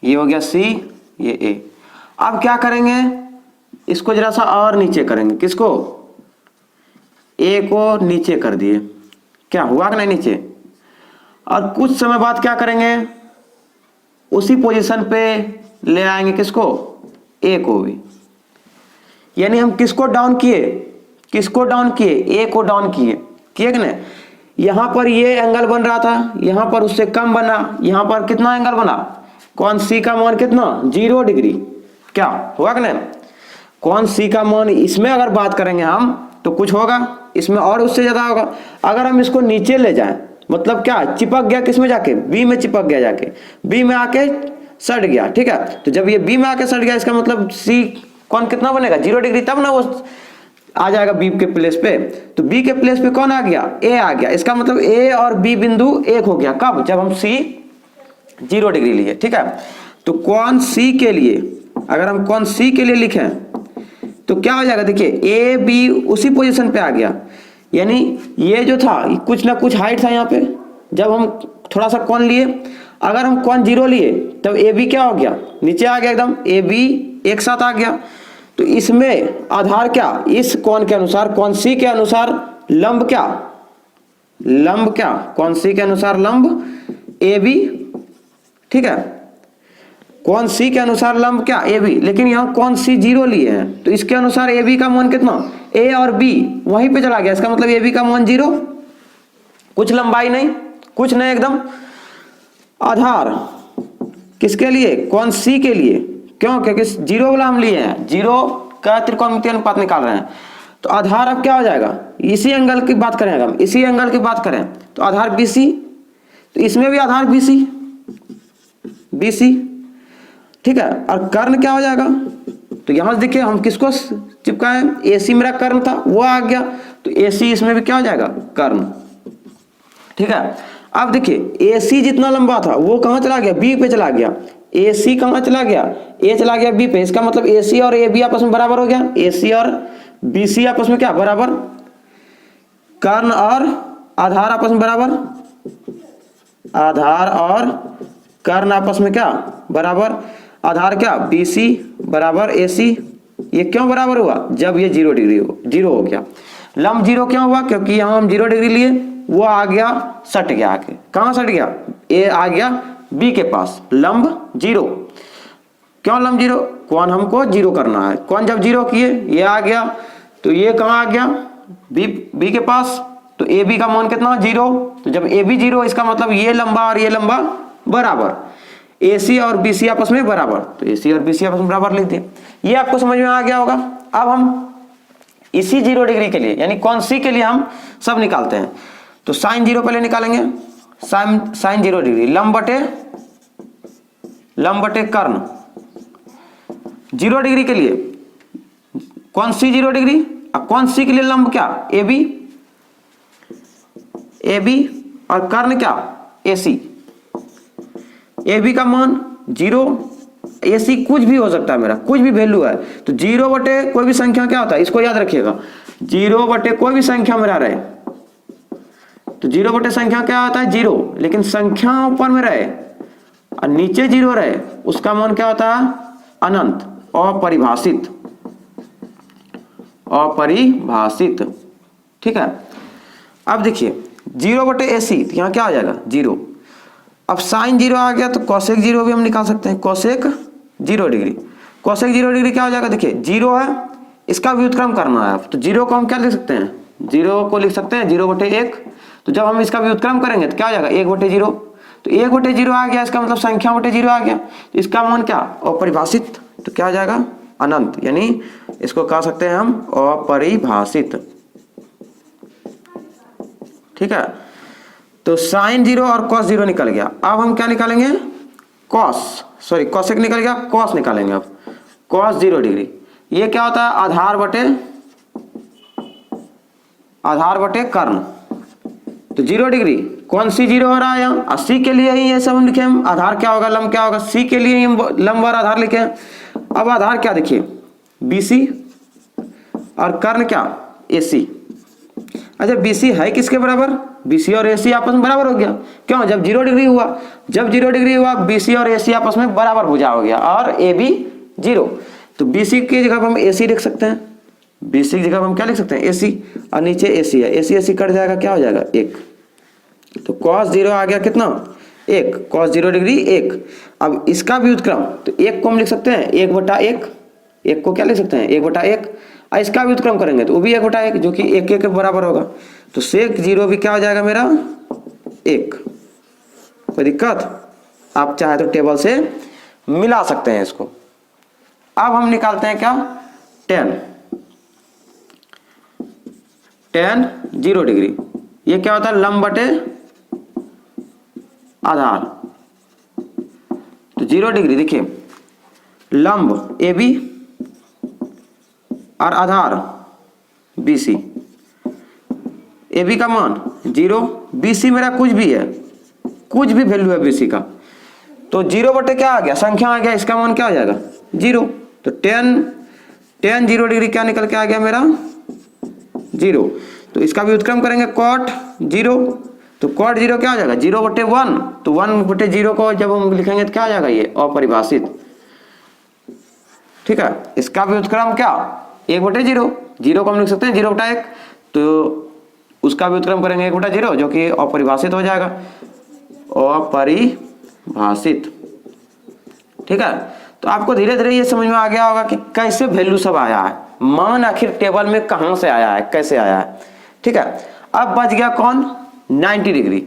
ये हो गया C, ये A। अब क्या करेंगे? इसको जरा सा और नीचे करेंगे। किसको? A को नीचे कर दिए, क्या हुआ कि नहीं नीचे। और कुछ समय बाद क्या करेंगे? उसी पोजीशन पे ले आएंगे किसको? A को भी। यानी हम किसको डाउन किए? किसको डाउन किए? A को डाउन किए कि नहीं। यहां पर ये एंगल बन रहा था, यहां पर उससे कम बना, यहां पर कितना एंगल बना? कौन C का मान कितना? 0 डिग्री। क्या हुआ कि नहीं? कौन C का मान, इसमें अगर बात करेंगे हम तो कुछ होगा, इसमें और उससे ज्यादा होगा। अगर हम इसको नीचे ले जाएं, मतलब क्या? चिपक गया किसमें जाके? B में चिपक गया, जाके B में आके सट गया। ठीक है, तो जब ये B में आके सट गया, इसका मतलब C कौन कितना बनेगा? 0 डिग्री, तब ना वो आ जाएगा B के प्लेस पे। तो B के प्लेस पे कौन आ गया? A आ गया। इसका मतलब A और B बिंदु एक हो गया। कब? जब हम C 0 डिग्री लिए। ठीक है, तो कौन C के लिए, अगर हम कौन C के लिए लिखें तो क्या हो जाएगा? देखिए A B उसी पोजीशन पे आ गया, यानी ये जो था कुछ ना कुछ हाइट था यहाँ पे। जब हम थोड़ा सा कौन लिए, अगर हम कौन 0 लिए तब AB क्या हो गया? नीचे आ गया एकदम, AB एक साथ आ गया। तो इसमें आधार क्या? इस कोण के अनुसार, कौन C के अनुसार लंब क्या? लंब क्या? कौन C के अनुसार लंब AB। ठीक है, कौन C के अनुसार लंब क्या? AB। लेकिन यहाँ कौन C 0 लिए हैं, तो इसके अनुसार AB का मान कितना? A और B वहीं पे चला गया। इसका मतलब AB का मान 0, कुछ लंबाई नहीं, कुछ नहीं एकदम। आधार किसके लिए? कौन सी के लिए? क्यों? क्योंकि जीरो वाला हम लिए हैं, जीरो का त्रिकोणमितीय अनुपात निकाल रहे हैं। तो आधार अब क्या हो जाएगा? इसी एंगल की बात करें, अगर हम इसी एंगल की बात करें तो आधार BC, तो इसमें भी आधार BC, ठीक है। और कर्ण क्या हो जाएगा? तो यहां से देखिए हम किसको चिपकाए? AC मेरा कर्ण था, वो आ गया, तो AC इसमें भी क्या हो जाएगा? कर्ण, ठीक है। अब देखिए AC जितना लंबा था वो कहां चला गया? B पे चला गया। AC कहां चला गया? A चला गया B पे। इसका मतलब AC और AB आपस में बराबर हो गया। AC और BC आपस में क्या बराबर? कर्ण और आधार आपस में बराबर, आधार और कर्ण आपस में क्या बराबर? आधार क्या? BC बराबर AC। ये क्यों बराबर हुआ? जब ये 0 डिग्री जीरो हो गया। लंब 0 क्यों हुआ? क्योंकि यहां हम 0 डिग्री लिए, वो आ गया सट गया आके। कहां सट गया? A आ गया B के पास, लंब 0। क्यों लंब 0? कौन हमको 0 करना है। कौन जब 0 किए ये आ गया, तो ये कहां आ गया? B के पास। तो AB का मान कितना? 0। तो जब AB 0, इसका मतलब ये लंबा और ये लंबा बराबर, AC और BC आपस में बराबर, तो AC और BC आपस में बराबर लिख दिए। ये आपको समझ में आ गया होगा। अब हम इसी 0 डिग्री के लिए, यानी कौन सी के लिए हम सब निकालते हैं। तो साइन 0 पहले निकालेंगे। साइन 0 डिग्री लंब बटे कर्ण। 0 डिग्री के लिए कौन सी 0 डिग्री, और कौन सी के लिए लंब क्या? AB और कर्ण क्या? AC। AB का मान 0, AC कुछ भी हो सकता है, मेरा कुछ भी वैल्यू है। तो 0 बटे कोई भी संख्या क्या होता है, इसको याद रखिएगा। 0 बटे कोई भी संख्या मेरा रहे, तो 0 बटे संख्या क्या होता है? 0। लेकिन संख्या ऊपर में रहे और नीचे 0 रहे, उसका मान क्या होता है? अनंत, अपरिभाषित, ठीक है। अब देखिए 0 बटे AC, यहां क्या आ जाएगा? 0। अब साइन 0 आ गया, तो कोसेक 0 भी हम निकाल सकते हैं। कोसेक 0 डिग्री, कोसेक 0 डिग्री क्या हो जाएगा? देखिए 0 है, इसका व्युत्क्रम करना है। तो 0 को हम क्या लिख सकते हैं? 0 को लिख सकते हैं 0 बटे 1। तो जब हम इसका व्युत्क्रम करेंगे तो क्या हो जाएगा? 1 बटे 0। तो 1 बटे 0 आ गया, इसका मतलब संख्या बटे 0 आ गया। तो इसका मान क्या? अपरिभाषित। तो क्या आ जाएगा? अनंत, यानी इसको कह सकते हैं हम अपरिभाषित, ठीक है। तो साइन 0 और कॉस 0 निकल गया। अब हम क्या निकालेंगे? कोसेक निकल गया, कॉस निकालेंगे। अब कॉस 0 डिग्री, ये क्या होता है? आधार बटे कर्ण। तो 0 डिग्री कौन सी 0 हो रहा है यहाँ? 80 के लिए ही ये सब हम लिखे हम। आधार क्या होगा, लंब क्या होगा? C के लिए ही हम लंब और आधार लिखे हैं। अब आधार क्या देखिए? BC और कर्ण क्या? AC। अच्छा BC है किसके बराबर? BC और AC आपस में बराबर हो गया। क्यों? जब 0 डिग्री हुआ, BC और AC आपस में बराबर भुजा हो गया और AB 0। तो BC की जगह हम AC लिख सकते हैं। BC की जगह हम क्या लिख सकते हैं? AC। और नीचे AC है, AC कट जाएगा, क्या हो जाएगा? 1। तो cos 0 आ गया कितना? 1। cos 0 degree 1। अब इसका व्युत्क्रम, तो 1 को हम लिख सकते हैं 1 बटा 1। 1 को क्या लिख सकते हैं? 1 बटा 1। और इसका व्युत्क्रम करेंगे तो वो भी 1 बटा 1, जो कि 1 के बराबर होगा। तो sec 0 भी क्या हो जाएगा मेरा? 1। कोई दिक्कत? आप चाहे तो टेबल से मिला सकते हैं इसको। अब हम निकालते हैं क्या? tan 0 डिग्री, ये क्या होता है? लंब बटे आधार। तो 0 डिग्री देखिए, लंब AB और आधार BC। AB का मान 0, BC मेरा कुछ भी है, कुछ भी वैल्यू है BC का। तो 0 बटे क्या आ गया? संख्या आ गया, इसका मान क्या हो जाएगा? 0। तो tan 0 डिग्री क्या निकल के आ गया मेरा? 0। तो इसका व्युत्क्रम करेंगे cot 0। तो cot 0 क्या हो जाएगा? 0 बटे 1। तो 1 बटे 0 को जब हम लिखेंगे तो क्या आ जाएगा? ये अपरिभाषित, ठीक है। इसका व्युत्क्रम क्या? 1 बटे 0। 0 को हम लिख सकते हैं 0 बटा 1। तो उसका व्युत्क्रम करेंगे 1 बटा 0, जो कि अपरिभाषित हो जाएगा, अपरिभाषित, ठीक है। तो आपको धीरे धीरे ये समझ में आ गया होगा कि कैसे वैल्यू सब आया है, मान आखिर टेबल में कहां से आया है, कैसे आया है, ठीक है। अब बच गया कौन? 90 डिग्री।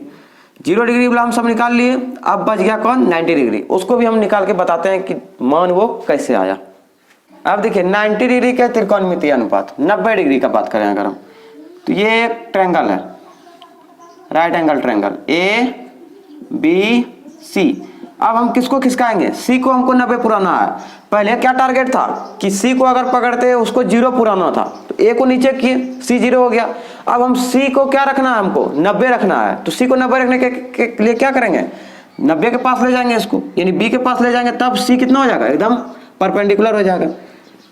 0 डिग्री वाला हम सब निकाल लिए। अब बच गया कौन, 90 डिग्री। उसको भी हम निकाल के बताते हैं कि मान वो कैसे आया। अब देखिए 90 डिग्री का त्रिकोणमितीय अनुपात, 90 डिग्री का बात करें अगर हम, तो ये एक ट्रायंगल है, right angle triangle A B C. अब हम किसको खिसकाएंगे, सी को हमको 90 पुराना है। पहले क्या टारगेट था कि सी को अगर पकड़ते उसको 0 पुराना था, तो ए को नीचे किए, सी 0 हो गया। अब हम सी को क्या रखना है, हमको 90 रखना है। तो सी को 90 रखने के लिए क्या करेंगे, 90 के पास ले जाएंगे इसको, यानी बी के पास ले जाएंगे, तब सी कितना हो जाएगा, एकदम परपेंडिकुलर हो जाएगा।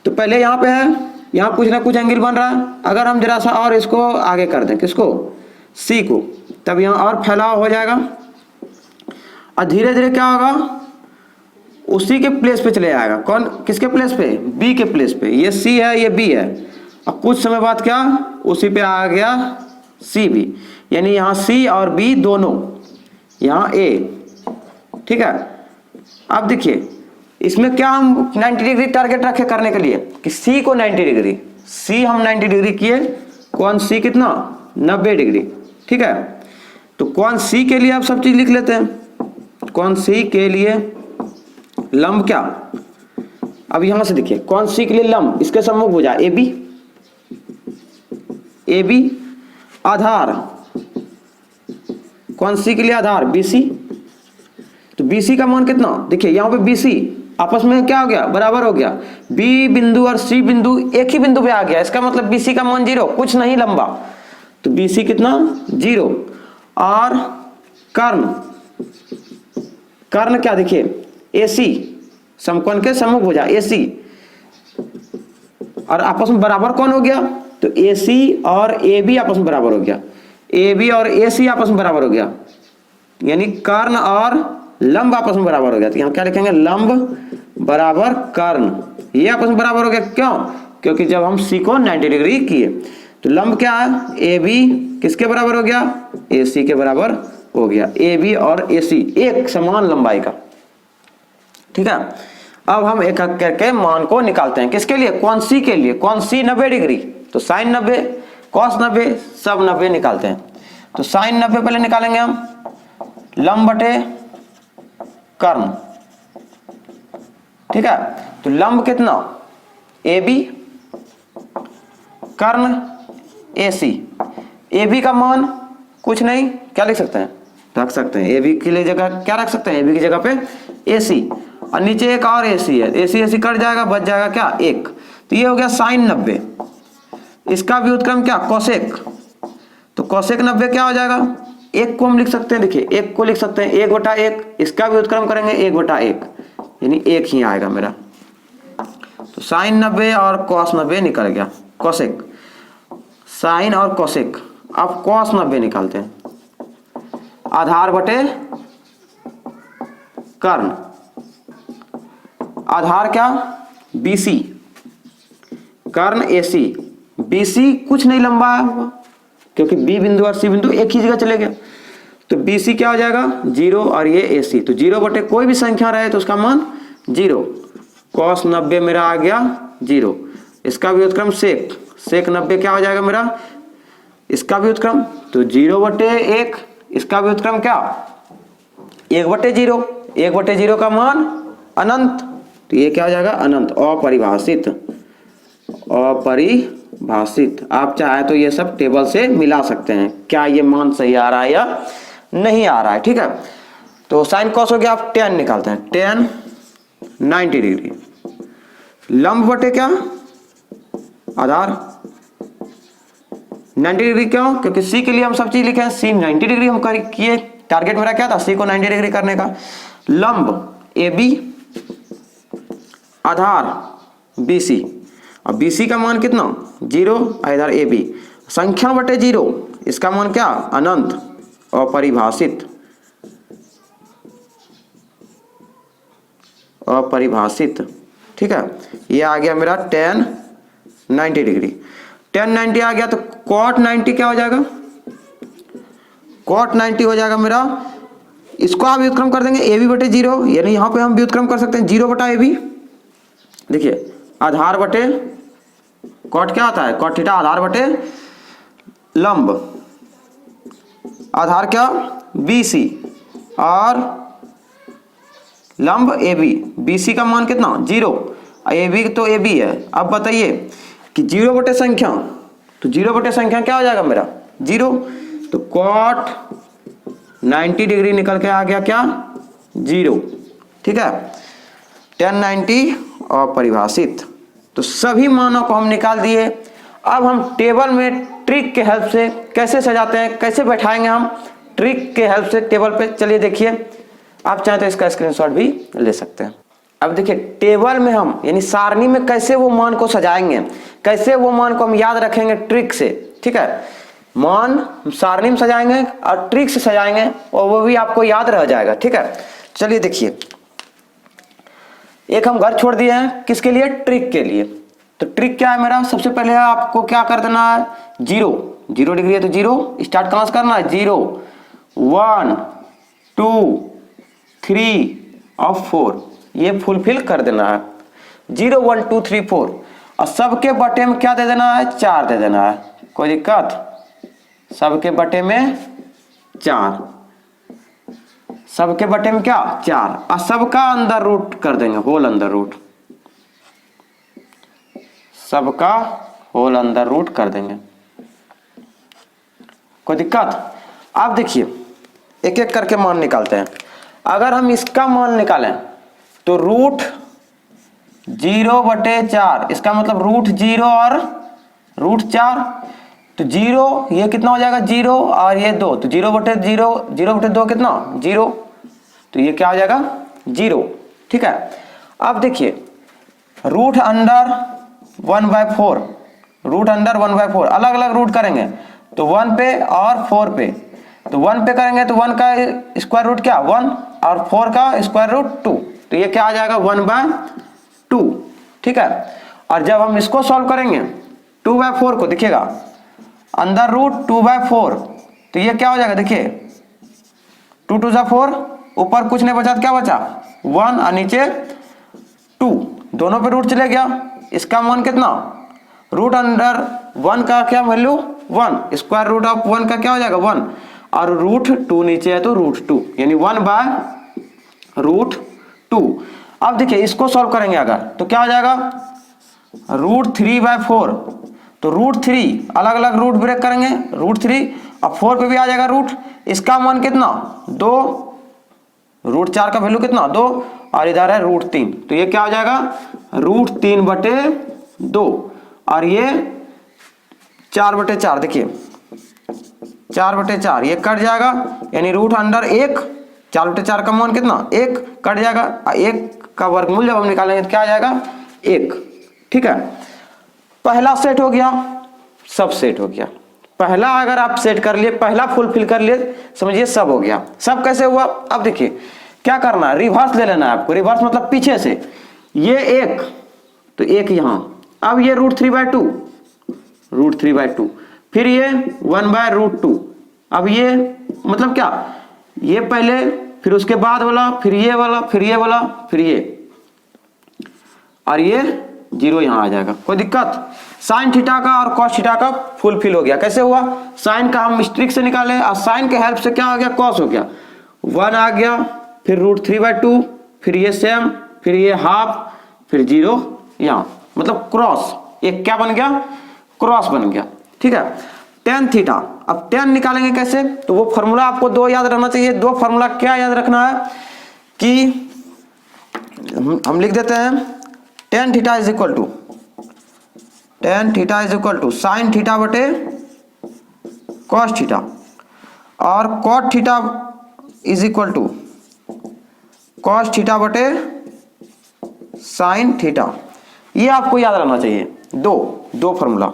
तो पहले यहाँ पे है, यहाँ कुछ ना कुछ एंगल बन रहा है। अगर हम जरा सा और इसको आगे कर दें, किसको, सी को, तब यहाँ और फैलाव हो जाएगा और धीरे धीरे क्या होगा, उसी के प्लेस पे चले जाएगा। कौन, किसके प्लेस पे, बी के प्लेस पे। ये सी है, ये बी है, और कुछ समय बाद क्या, उसी पे आ गया सी बी, यानी यहाँ सी और बी दोनों, यहाँ ए, ठीक है। अब देखिए इसमें क्या हम 90 डिग्री टारगेट रखे करने के लिए कि सी को 90 डिग्री, सी हम 90 डिग्री किए, कौन सी कितना 90 डिग्री, ठीक है। तो कौन सी के लिए आप सब चीज लिख लेते हैं। कौन सी के लिए लंब क्या, अब यहां से देखिए कौन सी के लिए लंब, इसके सम्मुख भुजा ए बी, ए बी, आधार कौन सी के लिए आधार बी सी। तो बी सी का मान कितना, देखिए यहां पे बी सी आपस में क्या हो गया, बराबर हो गया। बी बिंदु और सी बिंदु एक ही बिंदु पे आ गया, इसका मतलब बी सी का मान 0, कुछ नहीं लंबा, तो बी सी कितना 0। और कर्ण, कर्ण क्या, देखिए ए सी, समकोण के सम्मुख भुजा ए सी, और आपस में बराबर कौन हो गया, तो ए सी और ए बी आपस में बराबर हो गया, ए बी और ए सी आपस में बराबर हो गया, यानी कर्ण और लंब आपस में बराबर हो गया। तो यहाँ क्या लिखेंगे, लंब बराबर कर्ण, ये आपस में बराबर हो गया। क्यों, क्योंकि जब हम सी को 90 डिग्री किए, तो लंब क्या है, ए बी किसके बराबर हो गया, ए सी के बराबर हो गया। ए बी और ए सी एक समान लंबाई का, ठीक है। अब हम एक एक करके मान को निकालते हैं, किसके लिए, कौन सी के लिए, कौन सी 90 डिग्री, तो साइन 90, कॉस 90, सब 90 निकालते हैं। तो साइन 90 पहले निकालेंगे हम, लंब बटे कर्ण, ठीक है। तो लंब कितना, A B, Karna A C. A B का मान कुछ नहीं, क्या लिख सकते हैं, रख सकते हैं ए बी के लिए जगह क्या रख सकते हैं, ए बी की जगह पे ए सी, और नीचे एक और ए सी है, ए सी कट जाएगा, बच जाएगा क्या, 1। तो ये हो गया साइन 90। इसका व्युत्क्रम क्या, कोसेक, तो कोसेक 90 क्या हो जाएगा, 1 को हम लिख सकते हैं, देखिए 1 को लिख सकते हैं 1/1, इसका व्युत्क्रम करेंगे 1/1, यानी 1 ही आएगा मेरा। तो साइन 90 और कॉस 90 निकल गया, कोसेक, साइन और कोसेक। अब कॉस 90 निकालते हैं, आधार बटे कर्ण, आधार क्या, BC, कर्ण AC, BC कुछ नहीं लंबा है, क्योंकि B बिंदु और C बिंदु एक ही जगह चले गए, तो BC क्या हो जाएगा 0, और ये AC, तो 0 बटे कोई भी संख्या रहे तो उसका मान 0। cos 90 मेरा आ गया 0। इसका व्युत्क्रम सेक, सेक 90 क्या हो जाएगा मेरा, इसका व्युत्क्रम तो 0/1, इसका व्युत्क्रम क्या 1/0, 1/0 का मान अनंत, तो ये क्या हो जाएगा अनंत, अपरिभाषित, अपरिभाषित। आप चाहे तो ये सब टेबल से मिला सकते हैं, क्या ये मान सही आ रहा है या नहीं आ रहा है, ठीक है। तो साइन कॉस हो गया, आप tan निकालते हैं, tan 90 डिग्री, लंब बटे क्या आधार 90 डिग्री, क्यों, क्योंकि सी के लिए हम सब चीज लिखे हैं, सी 90 डिग्री हम किए, टारगेट मेरा क्या था, सी को 90 डिग्री करने का। लंब ए बी, आधार BC, और BC का मान कितना 0, इधर ए बी, संख्या बटे 0, इसका मान क्या अनंत, अपरिभाषित, अपरिभाषित, ठीक है। ये आ गया मेरा tan 90 डिग्री, tan 90 आ गया, तो cot 90 क्या हो जाएगा, cot 90 हो जाएगा मेरा, इसको आप व्युत्क्रम कर देंगे AB बटे 0, यानी यहाँ पे हम व्युत्क्रम कर सकते हैं 0/AB। देखिए आधार बटे कॉट क्या होता है, कॉट थीटा, आधार बटे लंब, आधार क्या BC और लंब AB। BC का मान कितना 0, AB तो AB है। अब बताइए कि 0 बटे संख्या, तो 0 बटे संख्या क्या हो जाएगा मेरा 0, तो cot 90 डिग्री निकल के आ गया क्या 0। ठीक है, tan 90 अपरिभाषित। तो सभी मानों को हम निकाल दिए। अब हम टेबल में ट्रिक के हेल्प से कैसे सजाते हैं, कैसे बैठाएंगे हम ट्रिक के हेल्प से टेबल पे, चलिए देखिए। आप चाहें तो इसका स्क्रीनशॉट भी ले सकते हैं। अब देखिए टेबल में हम यानी सारणी में कैसे वो मान को सजाएंगे, कैसे वो मान को हम याद रखेंगे ट्रिक से। ठीक है, मान सारणी में सजाएंगे और ट्रिक से सजाएंगे और वो भी आपको याद रह जाएगा। ठीक है, चलिए देखिए, एक हम घर छोड़ दिए हैं किसके लिए, ट्रिक के लिए। तो ट्रिक क्या है मेरा, सबसे पहले आपको क्या कर देना है 0 डिग्री है तो 0 स्टार्ट कहां से करना है 0 1 2 3 और 4 ये फुलफिल कर देना है 0 1 2 3 4 और सबके बटे में क्या दे देना है 4 दे देना है। कोई दिक्कत, सबके बटे में 4, सबके बटे में क्या 4 और सबका अंदर रूट कर देंगे, होल अंदर रूट, सबका होल अंदर रूट कर देंगे। कोई दिक्कत। अब देखिए एक एक करके मान निकालते हैं। अगर हम इसका मान निकालें तो रूट 0 बटे 4, इसका मतलब रूट 0 और रूट 4, तो 0 ये कितना हो जाएगा 0 और ये 2, तो 0 बटे 0, 0 बटे 2 कितना 0, तो ये क्या हो जाएगा 0। ठीक है, अब देखिए रूट अंडर 1/4, रूट अंडर 1/4 अलग अलग रूट करेंगे तो 1 पे और 4 पे, तो 1 पे करेंगे तो 1 का स्क्वायर रूट क्या 1 और 4 का स्क्वायर रूट 2, तो ये क्या आ जाएगा 1/2। ठीक है, और जब हम इसको सॉल्व करेंगे 2/4 को, देखिएगा अंदर रूट 2/4, तो ये क्या हो जाएगा देखिए 2 2 4, ऊपर कुछ नहीं बचा तो क्या बचा 1 और नीचे 2, दोनों पे रूट चले गया। इसका मान कितना रूट अंडर 1 का क्या वैल्यू 1, स्क्वायर रूट ऑफ 1 का क्या हो जाएगा 1 और रूट 2 नीचे है तो रूट 2 यानी 1/√2। अब देखिए इसको सॉल्व करेंगे अगर तो क्या हो जाएगा रूट 3/4, तो रूट 3 अलग अलग रूट ब्रेक करेंगे रूट 3 और 4 पे भी आ जाएगा रूट, इसका मान कितना 2, रूट 4 का वैल्यू कितना 2 और इधर है रूट 3, तो ये क्या हो जाएगा रूट 3/2 और ये 4/4। देखिए 4/4 ये कट जाएगा यानी रूट अंडर 1, 4/4 का मान कितना 1 कट जाएगा, 1 का वर्गमूल जब हम निकालेंगे तो क्या आ जाएगा 1। ठीक है, पहला सेट हो गया, सब सेट हो गया। पहला अगर आप सेट कर लिए, पहला फुलफिल कर लिए, समझिए सब हो गया। सब कैसे हुआ, अब देखिए क्या करना है रिवर्स ले लेना है आपको, रिवर्स मतलब पीछे से, ये 1 तो 1 यहां, अब ये रूट 3/2, फिर ये 1/√2, अब ये मतलब क्या ये पहले फिर उसके बाद वाला फिर ये वाला फिर ये वाला फिर ये और ये 0 यहां आ जाएगा। कोई दिक्कत, साइन थीटा का और कॉस थीटा का फुलफिल हो गया। कैसे हुआ, साइन का हम ट्रिक से निकाले और साइन के हेल्प से क्या हो गया कॉस हो गया, 1 आ गया, फिर रूट 3/2, फिर ये सेम, फिर ये हाफ, फिर 0 यहां, मतलब क्रॉस, एक क्या बन गया क्रॉस बन गया। ठीक है, टेन थीटा, अब टेन निकालेंगे कैसे, तो वो फॉर्मूला आपको 2 याद रखना चाहिए। 2 फॉर्मूला क्या याद रखना है कि हम लिख देते हैं tan theta is equal to sine theta बटे कॉस थीटा और cot theta is equal to cos theta बटे साइन थीटा। ये आपको याद रखना चाहिए, दो फॉर्मूला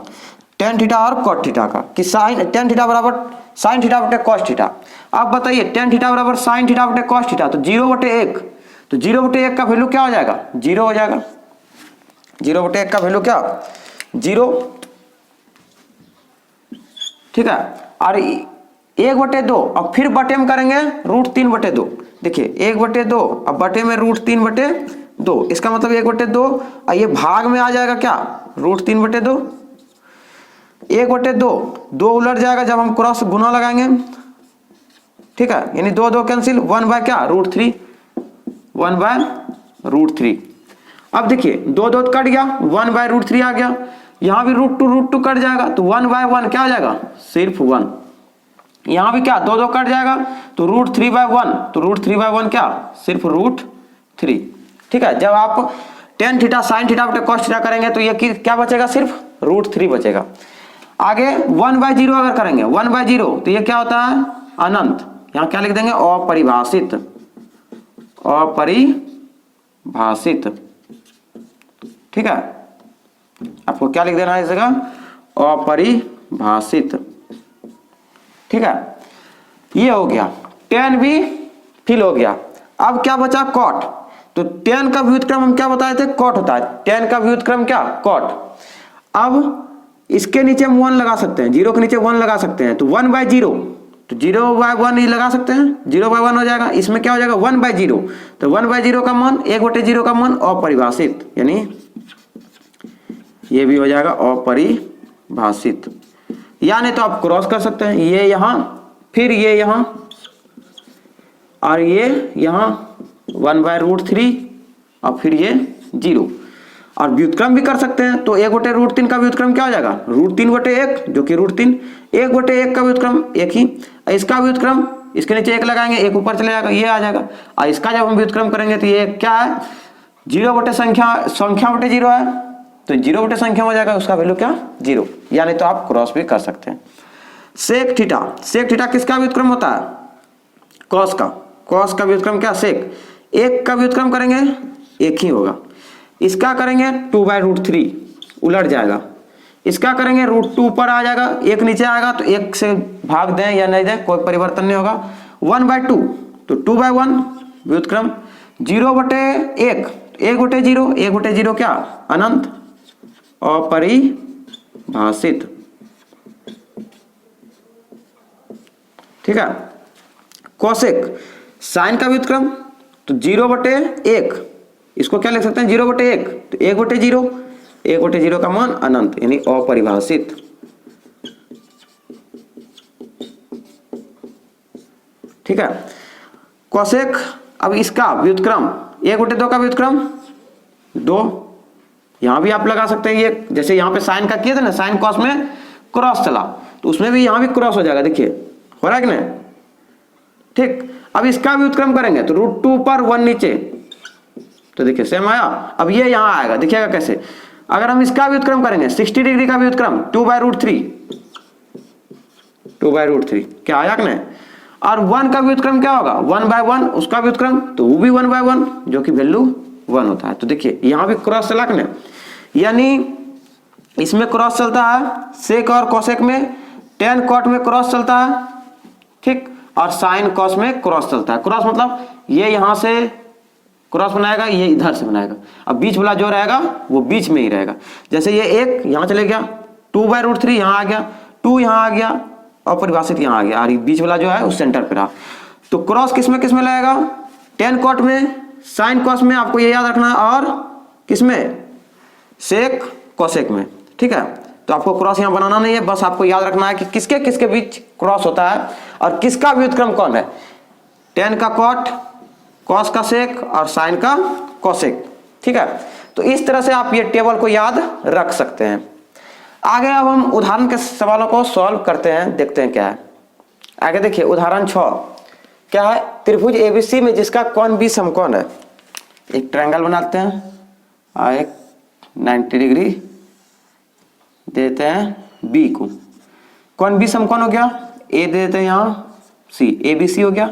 टेन थीटा और कॉट थीटा का, कि साइन टेन थीटा बराबर साइन थीटा बटे कॉस थीटा। आप बताइए टेन थीटा बराबर साइन थीटा बटे कॉस थीटा, तो 0/1, तो 0/1 का वैल्यू क्या हो जाएगा 0 हो जाएगा, 0/1 का वैल्यू क्या 0। ठीक है, और 1/2 अब फिर बटे में करेंगे रूट 3/2। देखिए 1/2 अब बटे में रूट 3/2, इसका मतलब 1/2 और ये भाग में आ जाएगा क्या रूट 3/2, 1/2 2 उलट जाएगा जब हम क्रॉस गुना लगाएंगे ठीक है, यानी दो दो कैंसिल, 1 बाय क्या √3, 1 बाय √3। अब देखिए दो दो कट गया, 1 बाय √3 आ गया, यहां भी √2 कट जाएगा तो 1 बाय 1 क्या हो जाएगा, सिर्फ 1। यहां भी क्या दो दो कट जाएगा तो √3 बाय 1, तो √3 बाय 1 क्या, सिर्फ √3। ठीक है, जब आप tan थीटा sin थीटा बटे cos थीटा करेंगे तो ये क्या बचेगा, सिर्फ √3 बचेगा। आगे 1 बाय 0 अगर करेंगे, 1 बाय 0 तो ये क्या होता है, अनंत। यहां क्या लिख देंगे, अपरिभाषित, अपरिभाषित। ठीक है, आपको क्या लिख देना है इस जगह, अपरिभाषित। ठीक है, ये हो गया, tan भी फिल हो गया। अब क्या बचा, cot। तो tan का व्युत्क्रम हम क्या बताए थे, cot होता है। tan का व्युत्क्रम क्या, cot। अब इसके नीचे हम 1 लगा सकते हैं, 0 के नीचे 1 लगा सकते हैं, तो 1 बाय 0, तो 0 बाय 1 ही लगा सकते हैं, 0 बाय 1 हो जाएगा। इसमें क्या हो जाएगा, 1 बाय 0, तो 1 बाय 0 का मान 1/0 का मान अपरिभाषित, यानी ये भी हो जाएगा अपरिभाषित। या नहीं तो आप क्रॉस कर सकते हैं, ये यहां फिर ये यहां और ये यहां 1 बाय √3 और फिर ये 0। और व्युत्क्रम भी कर सकते हैं, तो 1/√3 का व्युत्क्रम क्या हो जाएगा, √3/1 जो कि √3, 1/1 का व्युत्क्रम 1 ही। इसका व्युत्क्रम इसके नीचे 1 लगाएंगे, 1 ऊपर चले जाएगा, ये आ जाएगा। और इसका जब हम व्युत्क्रम करेंगे तो ये क्या है, 0 संख्या 0 है, तो 0 संख्या हो जाएगा, उसका वैल्यू क्या, 0। यानी तो आप क्रॉस भी कर सकते हैं। सेक थीटा किसका व्युत्क्रम होता है, कॉस का व्युत्क्रम क्या, सेक। 1 का व्युत्क्रम करेंगे 1 ही होगा। इसका करेंगे 2 बाय √3, उलट जाएगा। इसका करेंगे √2 ऊपर आ जाएगा, 1 नीचे आएगा, तो 1 से भाग दें या नहीं दें कोई परिवर्तन नहीं होगा। 1 बाय 2, तो 2 बाय 1 व्युत्क्रम। 0/1, 1/0, 1/0 क्या, अनंत, अपरिभाषित। ठीक है, कोसेक साइन का व्युत्क्रम, तो 0/1, इसको क्या लिख सकते हैं, 0/1, तो 1/0, 1/0 का मान अनंत, यानी अपरिभाषित। ठीक है, कोसेक, अब इसका व्युत्क्रम 1/2 का व्युत्क्रम 2, यहां भी आप लगा सकते हैं। ये जैसे यहाँ पे साइन का किए थे ना, साइन कॉस में क्रॉस चला, तो उसमें भी यहां भी क्रॉस हो जाएगा, देखिए हो रहा है कि नहीं। ठीक, अब इसका व्युत्क्रम करेंगे तो √2 ऊपर 1 नीचे, तो देखिए सेम आया। अब ये यहां आएगा, देखिएगा कैसे। अगर हम इसका व्युत्क्रम करेंगे 60 डिग्री का व्युत्क्रम 2 बाय √3, 2 बाय √3 क्या आया कि नहीं। और 1 का व्युत्क्रम क्या होगा, 1 बाय 1 उसका व्युत्क्रम, तो वो भी 1 बाय 1 जो कि वैल्यू 1 होता है। तो देखिए यहां भी क्रॉस चला कि नहीं, यानी इसमें क्रॉस चलता है सेक और कोसेक में, tan cot में क्रॉस चलता है, ठीक, और साइन कॉस में क्रॉस चलता है। क्रॉस मतलब ये यहां से क्रॉस बनाएगा, ये इधर से बनाएगा। अब बीच वाला जो रहेगा वो बीच में ही रहेगा। जैसे ये 1 यहां चले गया, 2 बाय √3 यहां आ गया, 2 यहां आ गया, अपरिभाषित यहां आ गया, और बीच वाला जो है उस सेंटर पे रहा। तो क्रॉस किसमें लगेगा, tan cot में, साइन कॉस में, आपको ये याद रखना है, और किसमें, सेक कोसेक में। ठीक है, तो आपको क्रॉस यहां बनाना नहीं है, बस आपको याद रखना है कि किसके किसके बीच क्रॉस होता है और किसका व्युत्क्रम कौन है, tan का cot, cos का सेक और sin का कोसेक। ठीक है, तो इस तरह से आप ये टेबल को याद रख सकते हैं। आगे अब हम उदाहरण के सवालों को सॉल्व करते हैं, देखते हैं क्या है। आगे देखिए उदाहरण 6 क्या है, त्रिभुज एबीसी में जिसका कोण बी समकोण है। एक ट्रायंगल बनाते हैं और एक 90 डिग्री देते हैं बी को। कोण बी समकोण हो गया, ए दे देते हैं यहाँ सी, एबीसी हो गया।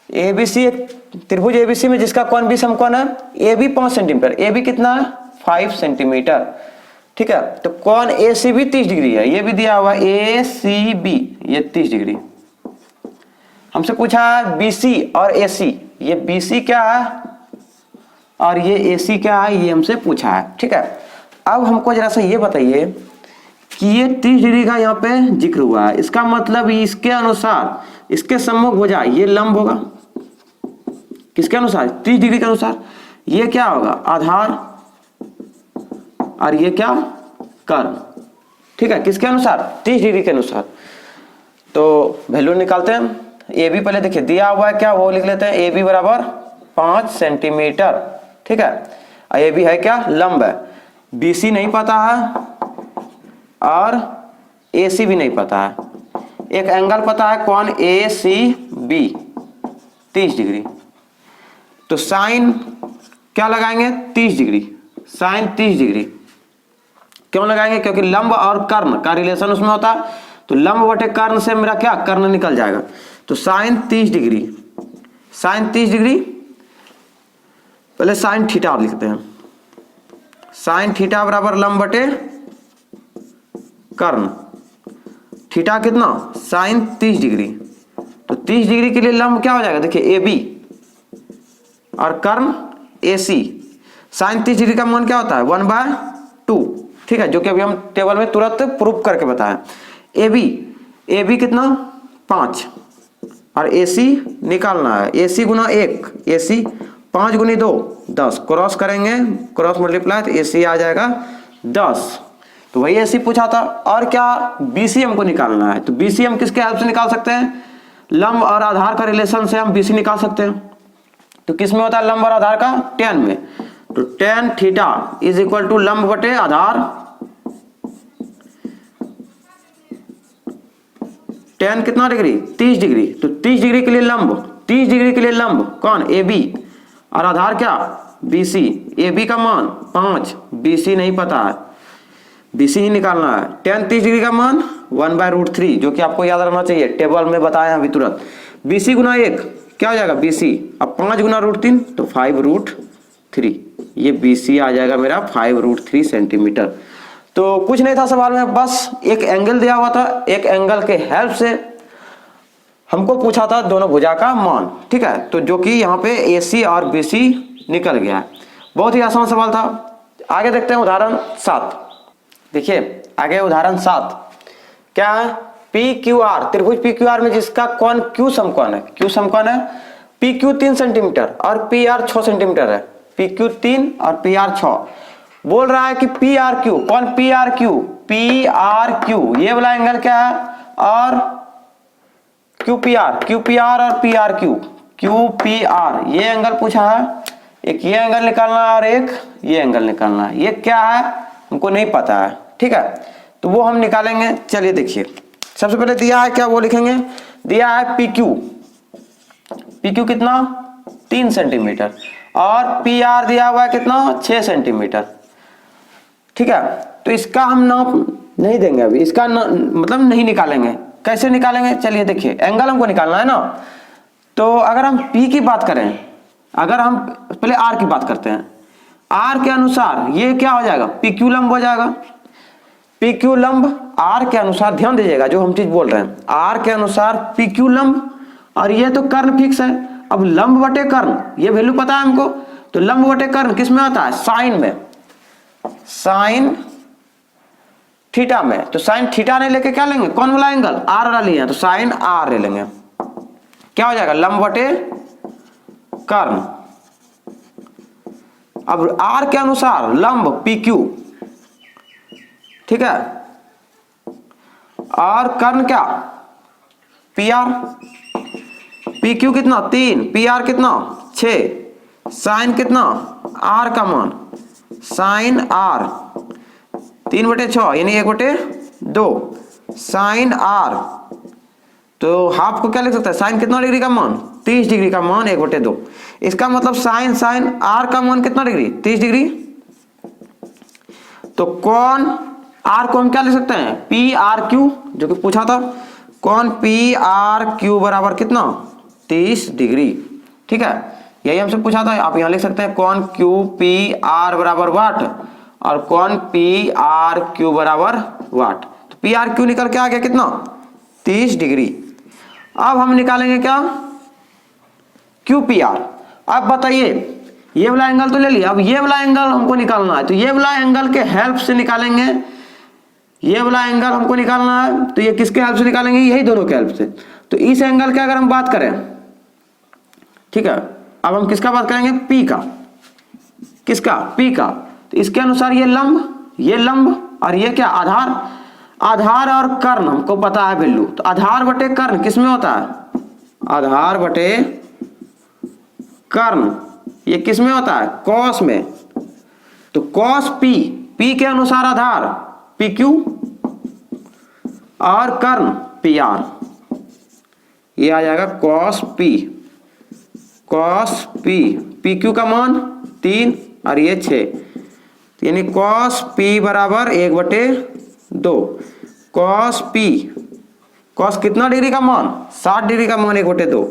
एबीसी त्रिभुज एबीसी में जिसका कोण बी समकोण है, A B 5 centimetre, A B कितना है 5 सेंटीमीटर। ठीक है, तो कोण ए सी बी 30 डिग्री है, ये भी दिया हुआ ए सी बी ये 30 डिग्री। हमसे पूछा है बीसी और एसी, ये बीसी क्या है और ये एसी क्या है, ये हमसे पूछा है। ठीक है, अब हमको जरा सा ये बताइए कि ये 30 डिग्री का यहाँ पे जिक्र हुआ है, इसका मतलब इसके अनुसार, इसके सम्मुख भुजा ये लंब होगा, किसके अनुसार 30 डिग्री के अनुसार। ये क्या होगा आधार और ये क्या कर्ण। ठीक है, किसके अनुसार 30 डिग्री के अनुसार। तो वैल्यू निकालते हैं, ए बी पहले देखिए दिया हुआ है क्या, वो लिख लेते हैं ए बी बराबर 5 सेंटीमीटर, ठीक है। ए बी है क्या, लंब है। बी सी नहीं पता है और ए सी भी नहीं पता है। एक एंगल पता है कौन, ए सी बी 30 डिग्री। तो साइन क्या लगाएंगे, 30 डिग्री, साइन 30 डिग्री क्यों लगाएंगे, क्योंकि लंब और कर्ण का रिलेशन उसमें होता है। तो लंब बटे कर्ण से मेरा क्या, कर्ण निकल जाएगा। तो साइन 30 डिग्री, साइन 30 डिग्री, पहले साइन थीटा लिखते हैं। साइन थीटा बराबर लंब बटे कर्ण। थीटा कितना, साइन 30 डिग्री। तो 30 डिग्री के लिए लंब क्या हो जाएगा, देखिए ए बी और कर्ण ए सी। साइन 30 डिग्री का मान क्या होता है, 1/2, ठीक है, जो कि अभी हम टेबल में तुरंत प्रूफ करके बताएं। ए बी कितना, 5 और ए सी निकालना है। ए सी गुना 1, ए सी 5 गुनी 2 10, क्रॉस करेंगे, क्रॉस मल्टीप्लाई, तो ए सी आ जाएगा 10। तो वही ए सी पूछा था। और क्या, बी सी हमको निकालना है। तो बी सी हम किसके हेल्प से निकाल सकते हैं, लंब और आधार का रिलेशन से हम बी सी निकाल सकते हैं। तो किस में होता है लंब और आधार का, tan में। तो tan theta is equal to लंब बटे आधार। tan कितना डिग्री, 30 डिग्री। तो 30 डिग्री के लिए लंब, 30 डिग्री के लिए लंब कौन, ए बी, और आधार क्या, बी सी। ए बी का मान 5, बी सी नहीं पता है, बी सी ही निकालना है। tan 30 डिग्री का मान 1/√3, जो कि आपको याद रहना चाहिए, टेबल में बताया अभी तुरंत। बी सी गुना 1 क्या हो जाएगा, बी सी। अब 5 गुना √3 तो 5√3, ये बी सी आ जाएगा मेरा 5√3 सेंटीमीटर। तो कुछ नहीं था सवाल में, बस एक एंगल दिया हुआ था, एक एंगल के हेल्प से हमको पूछा था दोनों भुजा का मान, ठीक है। तो जो कि यहाँ पे ए सी और बी सी निकल गया है। बहुत ही आसान सवाल था। आगे देखते हैं उदाहरण 7। देखिए आगे उदाहरण 7 क्या है, पी क्यू आर, त्रिभुज पी क्यू आर में जिसका कोण क्यू समकोण है, क्यू समकोण है, पी क्यू 3 सेंटीमीटर और पी आर 6 सेंटीमीटर है। पी क्यू 3 और पी आर 6। बोल रहा है कि पी आर क्यू, कौन P R Q, P R Q ये वाला एंगल क्या है, और क्यू पी आर और P R Q, Q P R ये एंगल पूछा है। एक ये एंगल निकालना है और एक ये एंगल निकालना है। ये क्या है हमको नहीं पता है, ठीक है, तो वो हम निकालेंगे। चलिए देखिए, सबसे पहले दिया है क्या, वो लिखेंगे। दिया है पी क्यू कितना, 3 सेंटीमीटर, और पी आर दिया हुआ है कितना, 6 सेंटीमीटर, ठीक है। तो इसका हम नाप नहीं देंगे अभी, इसका मतलब नहीं निकालेंगे। कैसे निकालेंगे, चलिए देखिए, एंगल हमको निकालना है ना। तो अगर हम पी की बात करें, अगर हम पहले आर की बात करते हैं, आर के अनुसार ये क्या हो जाएगा, पी क्यू लंब हो जाएगा। पी क्यू लंब आर के अनुसार, ध्यान दीजिएगा जो हम चीज बोल रहे हैं, आर के अनुसार पी क्यू लंब, और ये तो कर्ण फिक्स है। अब लंब बटे कर्ण ये वैल्यू पता है हमको, तो लंब बटे कर्ण किस में आता है, साइन में, साइन थीटा में। तो साइन थीटा नहीं लेके क्या लेंगे, कौन वाला एंगल, आर वाला लिए हैं, तो साइन आर ले लेंगे। क्या हो जाएगा, लंब बटे कर्ण। अब आर के अनुसार लंब पी क्यू, ठीक है, और कर्ण क्या, पी आर। पी क्यू कितना 3, पी आर कितना 6, साइन कितना, आर का मान, साइन आर 3/6 यानी 1/2, साइन आर। तो हाफ को क्या लिख सकता है, साइन कितना डिग्री का मान, 30 डिग्री का मान 1/2। इसका मतलब साइन आर का मान कितना डिग्री, 30 डिग्री। तो कौन आर को हम क्या लिख सकते हैं, पी आर क्यू, जो कि पूछा था, कौन पी आर क्यू बराबर कितना, 30 डिग्री, ठीक है, यही हमसे पूछा था। आप यहां लिख सकते हैं कौन क्यू पी आर बराबर वाट, और कौन पी आर क्यू बराबर वाट। तो पी आर क्यू निकल के आ गया कितना, 30 डिग्री। अब हम निकालेंगे क्या, क्यू पी आर। अब बताइए, ये वाला एंगल तो ले लिया, अब ये वाला एंगल हमको निकालना है। तो ये वाला एंगल के हेल्प से निकालेंगे, ये वाला एंगल हमको निकालना है। तो ये किसके हेल्प से निकालेंगे, यही दोनों के हेल्प से। तो इस एंगल की अगर हम बात करें, ठीक है, अब हम किसका बात करेंगे, पी का, किसका, पी का। तो इसके अनुसार ये लंब और ये क्या, आधार। आधार और कर्ण हमको पता है वैल्यू, तो आधार बटे कर्ण किस में होता है, आधार बटे कर्ण, ये किस में होता है? कॉस में। तो कॉस पी, पी के अनुसार आधार पी क्यू और कर्ण पी आर, ये आ जाएगा cos P, cos P, P Q का मान 3 और ये 6, यानी कॉस पी बराबर 1/2। कॉस पी, कॉस कितना डिग्री का मान? 60 डिग्री का मान 1/2,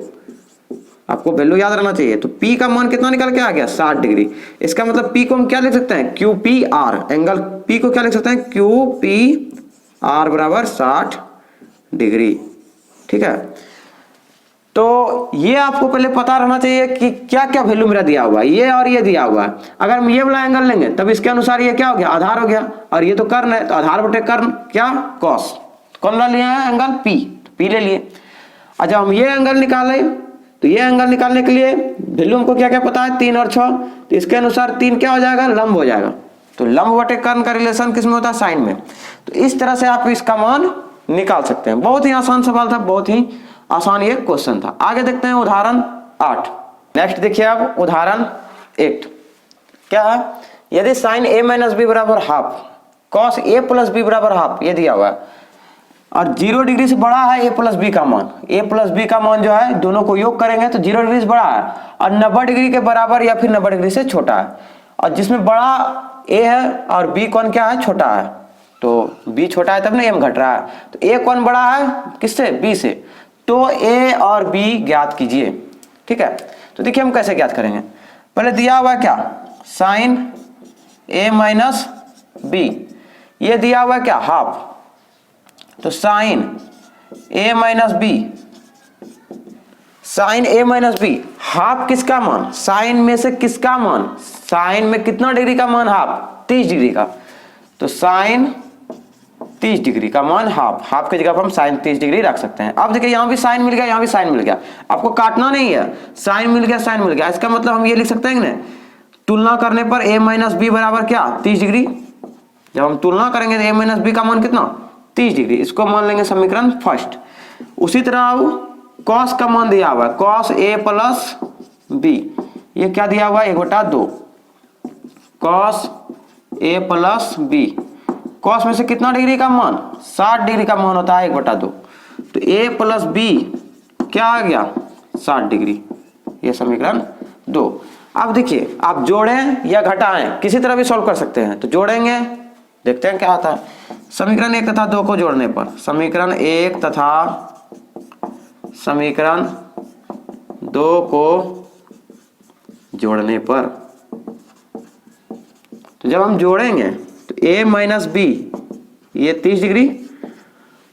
आपको वैल्यू याद रहना चाहिए। तो पी का मान कितना निकल के आ गया? 60 डिग्री। इसका मतलब पी को हम क्या लिख सकते हैं? Q P R, angle P को क्या लिख सकते हैं? क्यू पी आर बराबर 60 डिग्री। ठीक है, तो ये आपको पहले पता रहना चाहिए कि क्या क्या वैल्यू मेरा दिया हुआ है, ये और ये दिया हुआ है। अगर हम ये वाला एंगल लेंगे तब इसके अनुसार ये क्या हो गया? आधार हो गया, और ये तो कर्ण है, तो आधार बटे कर्ण क्या? कॉस। कौन ला लिया है? एंगल पी, पी ले लिए। अच्छा, हम ये एंगल निकाले, तो ये एंगल निकालने के लिए वैल्यू हमको क्या क्या पता है? 3 और 6, तो इसके अनुसार 3 क्या हो जाएगा? लंब हो जाएगा। तो लंब बटे कर्ण का रिलेशन किस में होता है? साइन में। तो इस तरह से आप इसका मान निकाल सकते हैं। बहुत ही आसान सवाल था, बहुत ही आसान ये क्वेश्चन था। आगे देखते हैं उदाहरण 8। नेक्स्ट देखिए आप उदाहरण 8 क्या है? यदि साइन a माइनस बी बराबर half, cos a plus B बराबर हाफ, ये दिया हुआ है, और 0 डिग्री से बड़ा है a प्लस बी का मान। a प्लस बी का मान जो है दोनों को योग करेंगे तो 0 डिग्री से बड़ा है, और 90 डिग्री के बराबर या फिर 90 डिग्री से छोटा है, और जिसमें बड़ा a है और b कौन क्या है? छोटा है। तो b छोटा है तब ना m घट रहा है, तो a कौन बड़ा है? किससे? b से। तो a और b ज्ञात कीजिए। ठीक है, तो देखिए हम कैसे ज्ञात करेंगे। पहले दिया हुआ है क्या? साइन a माइनस बी, ये दिया हुआ है क्या? हाफ। तो sine a minus B, sine a minus B, half किसका मान? साइन में से किसका मान? साइन में कितना डिग्री का मान? हाफ, 30 डिग्री का। तो साइन 30 डिग्री का मान हाफ, हाफ की जगह पर हम साइन 30 डिग्री रख सकते हैं। अब देखिए यहाँ भी साइन मिल गया, यहाँ भी साइन मिल गया, आपको काटना नहीं है, साइन मिल गया, साइन मिल गया। इसका मतलब हम ये लिख सकते हैं ना, तुलना करने पर a माइनस बी बराबर क्या? 30 डिग्री। जब हम तुलना करेंगे तो a माइनस बी का मान कितना? 30 डिग्री। इसको मान लेंगे समीकरण फर्स्ट। उसी तरह अब कॉस का मान दिया हुआ है, कॉस a प्लस बी, ये क्या दिया हुआ है? 1/2। Cos a plus B, cos में से कितना डिग्री का मान? 60 डिग्री का मान होता है 1/2। तो a प्लस बी क्या आ गया? 60 डिग्री। ये समीकरण 2। अब देखिए आप जोड़ें या घटाएं, किसी तरह भी सॉल्व कर सकते हैं। तो जोड़ेंगे, देखते हैं क्या आता है। समीकरण 1 तथा 2 को जोड़ने पर, समीकरण 1 तथा समीकरण 2 को जोड़ने पर, तो जब हम जोड़ेंगे तो a माइनस बी ये 30 डिग्री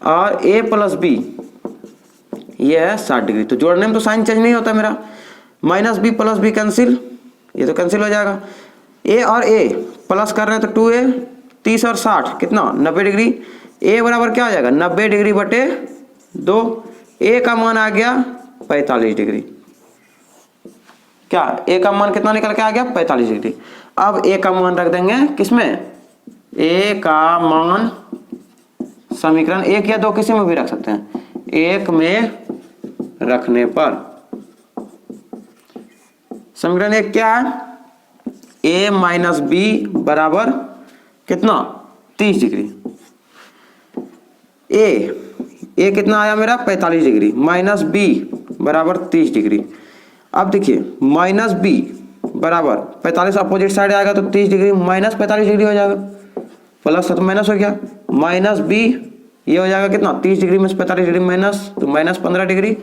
और a प्लस बी ये है 60 डिग्री। तो जोड़ने में तो साइन चेंज नहीं होता मेरा, minus B plus B cancel, ये तो कैंसिल हो जाएगा। a और a प्लस कर रहे हैं तो 2a, 30 और 60 कितना? 90 डिग्री। a बराबर क्या हो जाएगा? 90 डिग्री बटे 2, a का मान आ गया 45 डिग्री। क्या a का मान कितना निकल के आ गया? 45 डिग्री। अब a का मान रख देंगे किसमें? a का मान समीकरण 1 या 2 किसी में भी रख सकते हैं, 1 में रखने पर समीकरण 1 क्या है? a माइनस बी बराबर कितना? 30 डिग्री। a कितना आया मेरा? 45 डिग्री, माइनस बी बराबर 30 डिग्री। अब देखिए माइनस बी बराबर 45 अपोजिट साइड आएगा तो 30 डिग्री माइनस 45 डिग्री हो जाएगा, प्लस तो माइनस हो गया, माइनस बी ये हो जाएगा कितना? 30 डिग्री में 45 डिग्री माइनस, तो minus 15 degree,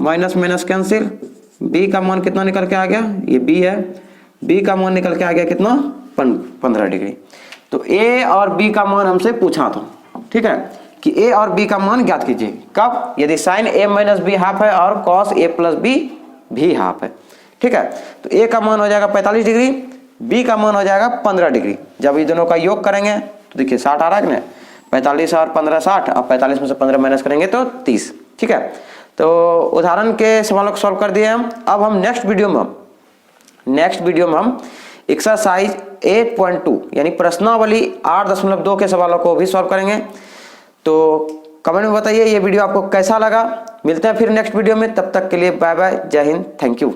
minus minus cancel, B का मान कितना निकल के आ गया? ये बी है, बी का मान निकल के आ गया कितना? 15 डिग्री। तो ए और बी का मान हमसे पूछा था, ठीक है, कि ए और बी का मान ज्ञात कीजिए। कब? यदि sine a minus B half है और कॉस a प्लस बी भी हाफ है। ठीक है, तो a का मान हो जाएगा 45 डिग्री, b का मान हो जाएगा 15 डिग्री। जब ये दोनों का योग करेंगे तो देखिए 60 आ रहा है कि नहीं? 45 और 15 60, अब 45 में से 15 माइनस करेंगे तो 30। ठीक है, तो उदाहरण के सवालों को सॉल्व कर दिए हम। अब हम नेक्स्ट वीडियो में हम एक्सरसाइज 8.2 यानी प्रश्नावली 8.2 के सवालों को भी सॉल्व करेंगे। तो कमेंट में बताइए ये वीडियो आपको कैसा लगा। मिलते हैं फिर नेक्स्ट वीडियो में, तब तक के लिए बाय बाय, जय हिंद, थैंक यू।